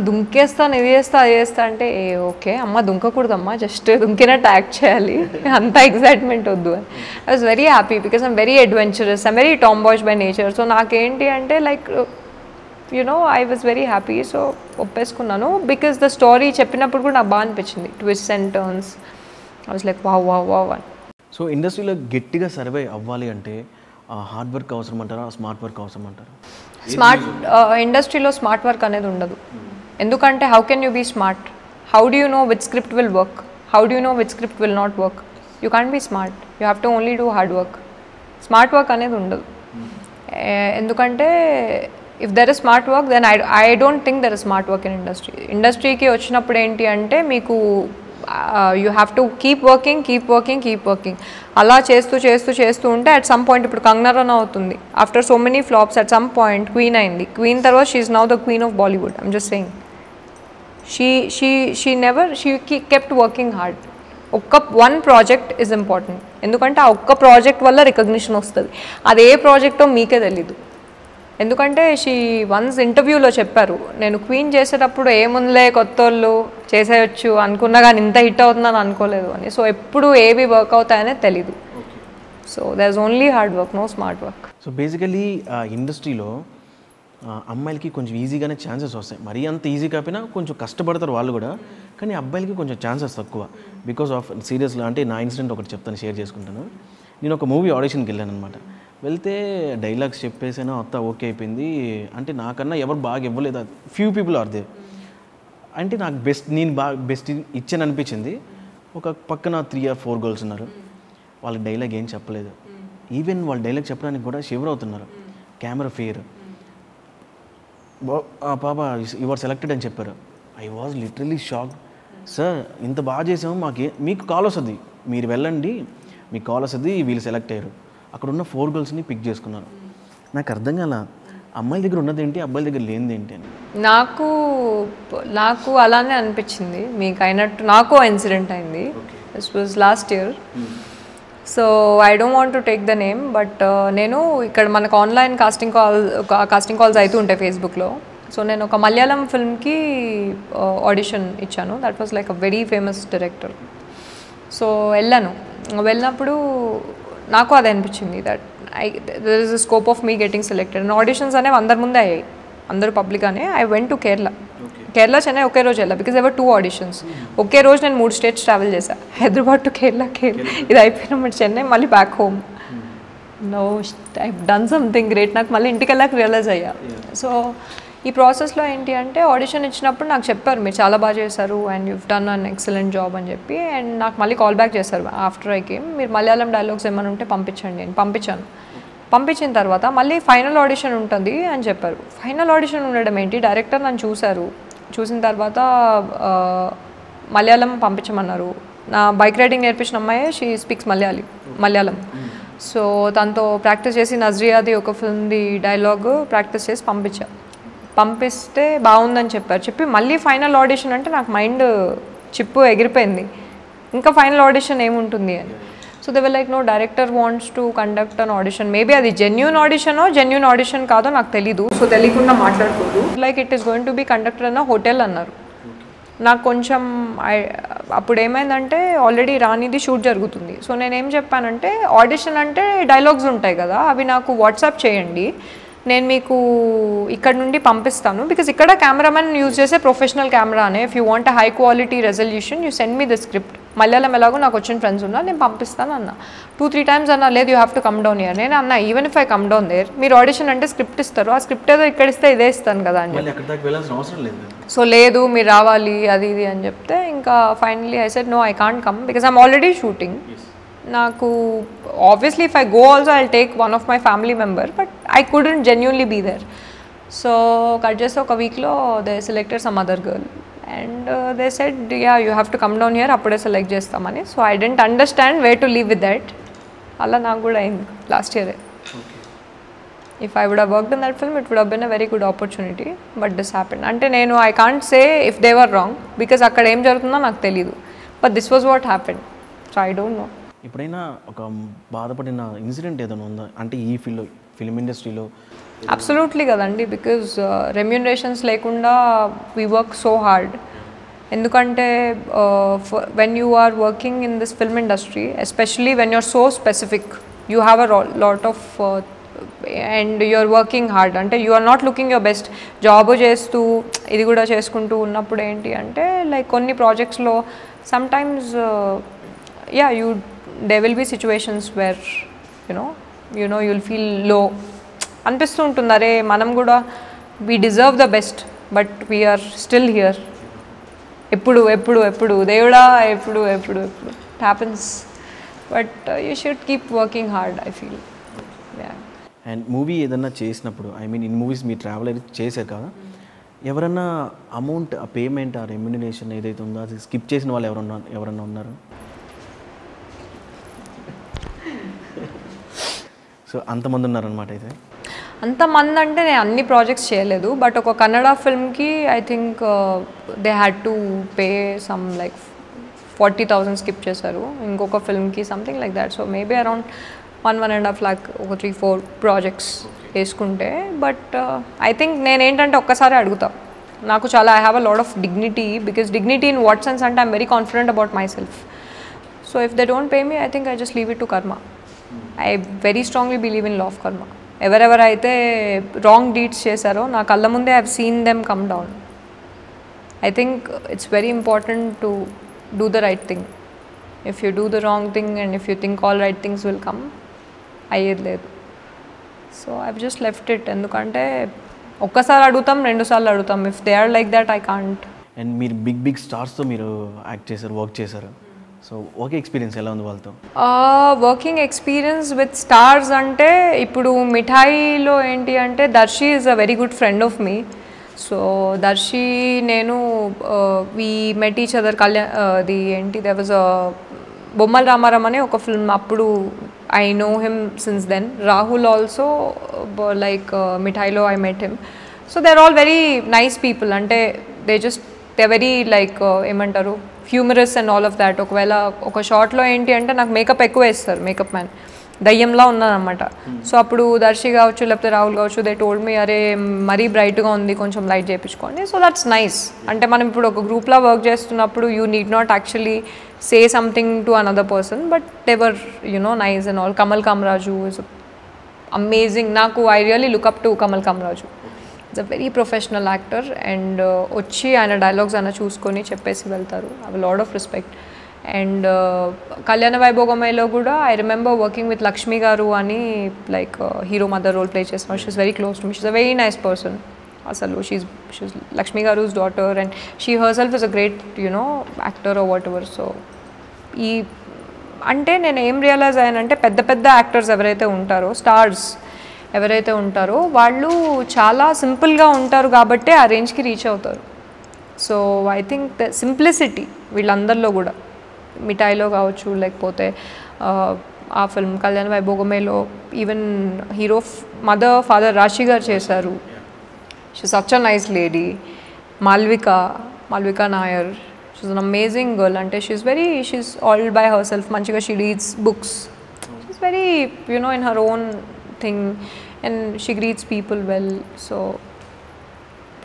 దుంకేస్తాను, ఇది చేస్తా అది చేస్తా అంటే ఓకే అమ్మ దుంకకూడదమ్మా, జస్ట్ దుంకినట్టు యాక్ట్ చేయాలి, అంత ఎక్సైట్మెంట్ వద్దు అని. I was very happy because I'm very adventurous, I'm very tomboys by nature. So నాకేంటి అంటే like I was very happy. So ఒప్పేసుకున్నాను బికాస్ ద స్టోరీ చెప్పినప్పుడు కూడా నాకు బాగా అనిపించింది, twist and turns. I was like wow. So ఇండస్ట్రీలో గట్టిగా సర్వే అవ్వాలి అంటే హార్డ్ వర్క్ అవసరం అంటారా, స్మార్ట్ వర్క్ అవసరం అంటారా? ఇండస్ట్రీలో స్మార్ట్ వర్క్ అనేది ఉండదు. ఎందుకంటే how can you be smart? How do you know which script will work? How do you know which script will not work? You can't be smart, you have to only do hard work. Smart work అనేది ఉండదు. ఎందుకంటే if there is smart work then I don't think there is smart work in ఇండస్ట్రీకి వచ్చినప్పుడు ఏంటి అంటే మీకు you have to keep working. అలా చేస్తూ ఉంటే అట్ సమ్ పాయింట్ ఇప్పుడు కంగనా రనౌత్ అవుతుంది. After so many flops at some point queen అయింది. క్వీన్ తర్వాత she is now the queen of Bollywood. I'm just saying she kept working hard. One project is important, ఎందుకంటే ఆ ఒక్క ప్రాజెక్ట్ వల్ల రికగ్నిషన్ వస్తుంది. అది ఏ ప్రాజెక్టో మీకే తెలీదు. ఎందుకంటే షీ వన్స్ ఇంటర్వ్యూలో చెప్పారు, నేను క్వీన్ చేసేటప్పుడు ఏముందిలే కొత్త వాళ్ళు చేసేయచ్చు అనుకున్నా కానీ ఇంత హిట్ అవుతుందని అనుకోలేదు అని. సో ఎప్పుడు ఏవి వర్క్ అవుతాయనే తెలీదు. So there is only hard work, no smart work. So basically ఇండస్ట్రీలో అమ్మాయిలకి కొంచెం ఈజీగానే ఛాన్సెస్ వస్తాయి. మరీ అంత ఈజీ కాకపోయినా కొంచెం కష్టపడతారు వాళ్ళు కూడా, కానీ అబ్బాయిలకి కొంచెం ఛాన్సెస్ తక్కువ బికాస్ ఆఫ్ సీరియస్గా. అంటే నా ఇన్సిడెంట్ ఒకటి చెప్తాను, షేర్ చేసుకుంటాను. నేను ఒక మూవీ ఆడిషన్కి వెళ్ళాను అనమాట. వెళ్తే డైలాగ్స్ చెప్పేసాను, అంతా ఓకే అయిపోయింది. అంటే నాకన్నా ఎవరు బాగా ఇవ్వలేదు, ఫ్యూ పీపుల్ ఆర్ దే. అంటే నాకు నేను బెస్ట్ ఇచ్చాను అనిపించింది. ఒక పక్కన 3 or 4 గర్ల్స్ ఉన్నారు, వాళ్ళకి డైలాగ్ ఏం చెప్పలేదు. ఈవెన్ వాళ్ళు డైలాగ్ చెప్పడానికి కూడా షివర్ అవుతున్నారు. కెమెరా ఫేర్ పాప యు ఆర్ సెలెక్టెడ్ అని చెప్పారు. I was literally shock. Sir ఇంత బాగా చేసాము, మీకు కాల్ వస్తుంది, మీరు వెళ్ళండి, మీకు కాల్ వస్తుంది, వీళ్ళు సెలెక్ట్ అయ్యారు. అక్కడ ఉన్న 4 గర్ల్స్ని పిక్ చేసుకున్నారు. నాకు అర్థం కాల, అమ్మాయిల దగ్గర ఉన్నది ఏంటి, అబ్బాయిల దగ్గర లేనిది ఏంటి అని. నాకు అలానే అనిపించింది మీకు అయినట్టు. నాకు ఇన్సిడెంట్ అయింది. This was last year. So I don't want to take the name, but నేను ఇక్కడ మనకు ఆన్లైన్ కాస్టింగ్ కాల్స్ అవుతూ ఉంటాయి ఫేస్బుక్లో. సో నేను ఒక మలయాళం ఫిల్మ్కి ఆడిషన్ ఇచ్చాను. That was like a very famous director. So వెళ్ళినప్పుడు నాకు అది అనిపించింది that there is a scope of me getting selected. And auditions అనేవి అందరి ముందే అయ్యాయి, అందరూ పబ్లిక్గానే. I went to Kerala Chennai ఒకే రోజు వెళ్ళా, బికాజ్ ఎవర్ 2 auditions. ఒకే రోజు నేను 3 states ట్రావెల్ చేశాను, హైదరాబాద్ టు కేరళ, ఇది అయిపోయిన చెన్నై, మళ్ళీ back home. No, I done something great. నాకు మళ్ళీ ఇంటికి వెళ్ళాక రియలైజ్ అయ్యా. సో ఈ ప్రాసెస్లో ఏంటి అంటే ఆడిషన్ ఇచ్చినప్పుడు నాకు చెప్పారు మీరు చాలా బాగా చేశారు and you've done an excellent job అని చెప్పి. అండ్ నాకు మళ్ళీ కాల్ బ్యాక్ చేశారు ఆఫ్టర్ ఐ కేమ్, మీరు మలయాళం డైలాగ్స్ ఏమైనా ఉంటే పంపించండి అని. పంపించిన తర్వాత మళ్ళీ ఫైనల్ ఆడిషన్ ఉంటుంది అని చెప్పారు. ఫైనల్ ఆడిషన్ ఉండడం ఏంటి, డైరెక్టర్ నన్ను చూసిన తర్వాత మలయాళం పంపించమన్నారు. నా బైక్ రైడింగ్ నేర్పించిన అమ్మాయి, షీ స్పీక్స్ మలయాళం. సో తనతో ప్రాక్టీస్ చేసి నజ్రియాది ఒక ఫిల్మ్ది డైలాగ్ ప్రాక్టీస్ చేసి పంపిస్తే బాగుందని చెప్పి మళ్ళీ ఫైనల్ ఆడిషన్ అంటే నాకు మైండ్ చిప్పు ఎగిరిపోయింది, ఇంకా ఫైనల్ ఆడిషన్ ఏముంటుంది అని. So they were like no, director wants to conduct an audition. Maybe అది జెన్యూన్ ఆడిషన్ కాదో నాకు తెలీదు. సో తెలియకుండా మాట్లాడకూడదు. Like it is going to be conductor అన్న హోటల్ అన్నారు. నాకు కొంచెం అప్పుడు ఏమైందంటే ఆల్రెడీ రానిది షూట్ జరుగుతుంది. సో నేనేం చెప్పానంటే ఆడిషన్ అంటే డైలాగ్స్ ఉంటాయి కదా, అవి నాకు వాట్సాప్ చేయండి, నేను మీకు ఇక్కడ నుండి పంపిస్తాను. బికాజ్ ఇక్కడ కెమెరామెన్ యూజ్ చేసే ప్రొఫెషనల్ కెమెరానే. If you want high quality resolution you send me the script. Malayalam ఎలాగో నాకు వచ్చిన ఫ్రెండ్స్ ఉన్నా, నేను పంపిస్తాను అన్న. 2-3 times అన్నా, లేదు you have to come down here. నేను అన్న even if I come down there, మీరు ఆడిషన్ అంటే స్క్రిప్ట్ ఇస్తారు, ఆ స్క్రిప్ట్ ఏదో ఇక్కడ ఇస్తే ఇదే ఇస్తాను కదా అని చెప్పి. సో లేదు మీరు రావాలి అది ఇది అని చెప్తే ఇంకా finally I said no, I can't come because I'm already shooting. నాకు obviously if I go also I'll take one of my family member, but I couldn't genuinely be there. So cut చేస్తే ఒక వీక్లో they selected some other girl and they said ya you have to come down here, అప్పుడే select చేస్తామని. So I didn't understand way to leave with that. అలా నాకు కూడా అయింది last ఇయరే. If I would have worked in that film it would have been a very good opportunity, but this happened. అంటే నేను I can't say if they were wrong because అక్కడ ఏం జరుగుతుందో నాకు తెలీదు, but this was what happened. So I don't know. ఎప్పుడైనా ఒక బాధపడిన ఇన్సిడెంట్ ఏదైనా ఉందా అంటే ఈ ఫిల్మ్ ఇండస్ట్రీలో? అబ్సల్యూట్లీ కదండి, బికాజ్ రెమ్యూనరేషన్స్ లేకుండా వీ వర్క్ సో హార్డ్. ఎందుకంటే when you are working in this film industry, especially when you're so specific, you have a lot of and you are working hard. అంటే you are not looking your best. Job చేస్తూ ఇది కూడా చేసుకుంటూ ఉన్నప్పుడు ఏంటి అంటే like కొన్ని ప్రాజెక్ట్స్లో sometimes there will be situations where you know you'll feel low అనిపిస్తూ ఉంటుంది. అరే మనం కూడా we deserve the best but we are still here. ఎప్పుడు దేవుడా ఎప్పుడు it happens, but you should keep working hard, I feel. And movie ఏదన్నా చేసినప్పుడు ఐ మీన్ ఇన్ మూవీస్ మీరు ట్రావెల్ అయితే చేశారు కదా, ఎవరన్నా అమౌంట్ ఆ పేమెంట్ ఆ రెమ్యునరేషన్ ఏదైతే ఉందో అది స్కిప్ చేసిన వాళ్ళు ఎవరన్నా ఉన్నారు? సో అంతమంది ఉన్నారనమాట. అయితే అంతమంది అంటే నేను అన్ని ప్రాజెక్ట్స్ చేయలేదు, బట్ ఒక కన్నడ ఫిల్మ్కి I think they had to pay some like 40,000 skip చేశారు. ఇంకొక ఫిల్మ్కి something like that. So maybe around 1.5 lakh ఒక 3-4 ప్రాజెక్ట్స్ వేసుకుంటే. బట్ ఐ థింక్ నేనేంటంటే ఒక్కసారి అడుగుతా, నాకు చాలా I have a lot of dignity, because dignity in what sense అంటే I'm very confident about my self. So if they don't pay me, I think I just leave it to karma. I very strongly believe in law of karma. ఎవరెవరైతే wrong deeds చేశారో నా కళ్ళ ముందే I have seen them come down. I think it's very important to do the right thing. If you do the wrong thing and if you think all right things will come, అయ్యేది లేదు. So I have just left it. ఎందుకంటే ఒక్కసారి అడుగుతాం, 2 సార్లు అడుగుతాం. If they are like that I can't. And మీరు big స్టార్స్తో మీరు యాక్ట్ చేశారు, వర్క్ చేశారు. సో ఓకే, ఎక్స్పీరియన్స్ ఎలా ఉంది వాళ్ళతో? వర్కింగ్ ఎక్స్పీరియన్స్ విత్ స్టార్స్ అంటే ఇప్పుడు మిఠాయిలో ఏంటి అంటే Darshi is a very good friend of me. So Darshi నేను వీ మెట్ ఈచ్ అదర్ అది ఏంటి దెర్ వాజ్ బొమ్మల రామారాం అనే ఒక ఫిల్మ్, అప్పుడు I know him since then. Rahul also like మిఠాయిలో I met him. So they are all very nice people. అంటే they very like ఏమంటారు humorous and all of that. ఒకవేళ ఒక షార్ట్లో ఏంటి అంటే నాకు మేకప్ ఎక్కువ వేస్తారు, మేకప్ మ్యాన్ దయ్యంలా ఉన్నానమాట. సో అప్పుడు దర్శి కావచ్చు లేకపోతే రాహుల్ కావచ్చు, దే టోల్డ్ మీ అరే మరీ బ్రైట్గా ఉంది, కొంచెం లైట్ చేయించుకోండి. So that's nice. అంటే మనం ఇప్పుడు ఒక గ్రూప్లో వర్క్ చేస్తున్నప్పుడు you need not actually say something to another person, but they were nice and all. Kamal Kamaraju is amazing. నాకు I really look up to Kamal Kamaraju. It's a very professional actor and వచ్చి ఆయన dialogues అన్న చూసుకొని చెప్పేసి వెళ్తారు. I have lot of respect. And Kalyana వైభోగమైలో కూడా I remember working with Lakshmi garu అని like hero mother role play చేస్తున్నారు. She's very close to me. She's a very nice person. అసలు షీఈస్ లక్ష్మి గారు's daughter and she herself is a great actor or what ever. So ఈ అంటే నేను ఏం realise అయ్యానంటే పెద్ద పెద్ద యాక్టర్స్ ఎవరైతే ఉంటారో, స్టార్స్ ఎవరైతే ఉంటారో వాళ్ళు చాలా సింపుల్గా ఉంటారు కాబట్టి ఆ రేంజ్కి రీచ్ అవుతారు. So I think the simplicity వీళ్ళందరిలో కూడా, మిఠాయిలో కావచ్చు లేకపోతే ఆ ఫిల్మ్ కళ్యాణ వైభోగమేలో even hero mother father Rashi garu చేశారు. She such a nice lady. Malvika Nair, she's an amazing girl. అంటే she's all by her self. మంచిగా she reads books. She's very in her own thing and she greets people well. So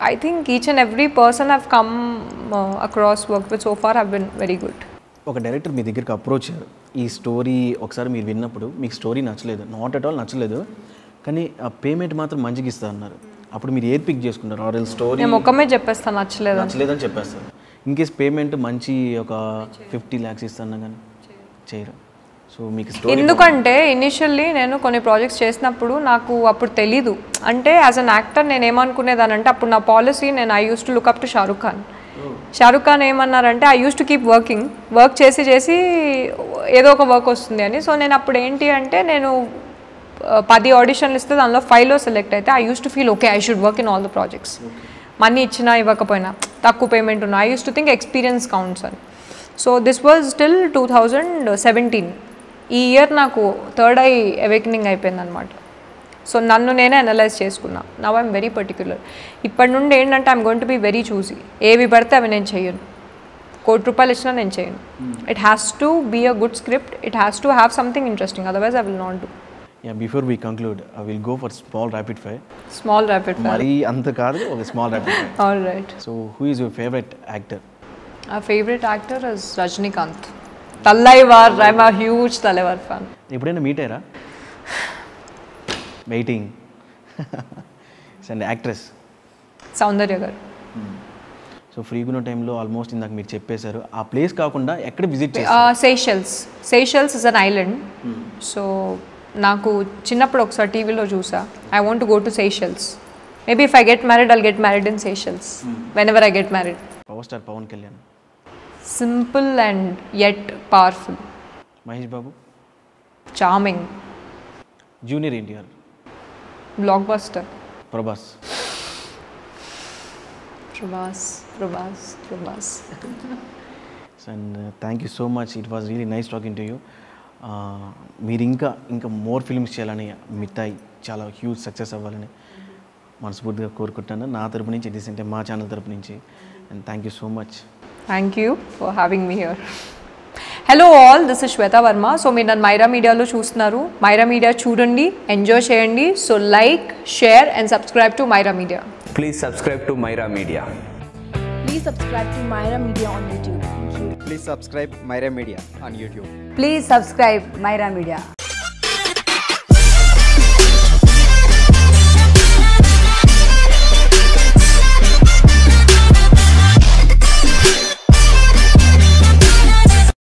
I think each and every person I've come across worked with so far have been very good. ఒక director మీ దగ్గరికి approach అయ్యారు. ఈ story ఒకసారి మీరు విన్నప్పుడు మీకు story నచ్చలేదు, not at all నచ్చలేదు, కానీ ఆ పేమెంట్ మాత్రం మంచిగా ఇస్తా అన్నారు. అప్పుడు మీరు ఏది పిక్ చేసుకుంటారు? ఆర్ ఎల్ స్టోరీ నేను ఒక్కమే చెప్పేస్తాను నచ్చలేదని చెప్పేస్తారు. ఇన్ కేస్ పేమెంట్ మంచి ఒక 50 lakhs ఇస్తాను కానీ చేయరు. సో మీకు ఎందుకంటే ఇనిషియల్లీ నేను కొన్ని ప్రాజెక్ట్స్ చేసినప్పుడు నాకు అప్పుడు తెలీదు. అంటే యాజ్ అన్ యాక్టర్ నేను ఏమనుకునేదానంటే అప్పుడు నా పాలసీ, నేను I use to look up to Shahrukh Khan ఏమన్నారంటే I use to keep work చేసి ఏదో ఒక వర్క్ వస్తుంది అని. సో నేను అప్పుడు ఏంటి అంటే నేను 10 ఆడిషన్లు ఇస్తే దానిలో 5లో సెలెక్ట్ అయితే I use to feel okay I should work in all the projects. Money ఇచ్చినా ఇవ్వకపోయినా తక్కువ పేమెంట్ ఉన్నా I use to think experience counts అని. So this was still 2017. ఈ ఇయర్ నాకు థర్డ్ ఐ అవేకనింగ్ అయిపోయిందనమాట. సో నన్ను నేనే అనలైజ్ చేసుకున్నా. Now I'm very particular. ఇప్పటి నుండి ఏంటంటే I'm going to be very choosy. ఏవి పడితే అవి నేను చేయను. ₹1 ఇచ్చినా నేను చేయను. It has to be a good script. It has to have something interesting, otherwise I will not do. Before we conclude I will go for small rapid fire. మరీ అంత కాదు, ఒక small rapid fire. All right. So who is your favourite actor? Our favorite actor is Rajinikanth. Tallaivar. I'm a huge Tallaivar fan. ఎప్పుడైనా meet అయ్యారా? Waiting. And actress సౌందర్య గారు. So ఫ్రీగా ఉన్న టైంలో ఆల్మోస్ట్ ఇందాక మీరు చెప్పేశారు, ఆ ప్లేస్ కాకుండా ఎక్కడ విజిట్ చేశారు? Seychelles is an island. So నాకు చిన్నప్పుడు ఒకసారి టీవీలో చూసా, I want to go to Seychelles. Maybe if I get married, I'll get married in Seychelles. Whenever I get married. Power star Pawan Kalyan. Simple and yet powerful. Mahesh Babu. Charming. Junior NTR. Blockbuster. Prabhas. And thank you so much. It was really nice talking to you. మీరు ఇంకా more films చేయాలని, మిఠాయి చాలా huge success అవ్వాలని మనస్ఫూర్తిగా కోరుకుంటున్నాను నా తరపు నుంచి, అంటే మా ఛానల్ తరపు నుంచి. And thank you so much. Thank you for having me here. Hello all, this is Shweta Verma. So మీరు నన్ను మైరా మీడియాలో చూస్తున్నారు. మైరా మీడియా చూడండి, ఎంజాయ్ చేయండి. So like, share and subscribe to Maira media. Please subscribe to Myra Media. Please subscribe to Myra Media on YouTube. Thank you. Please subscribe Myra Media on YouTube. Please subscribe Myra Media.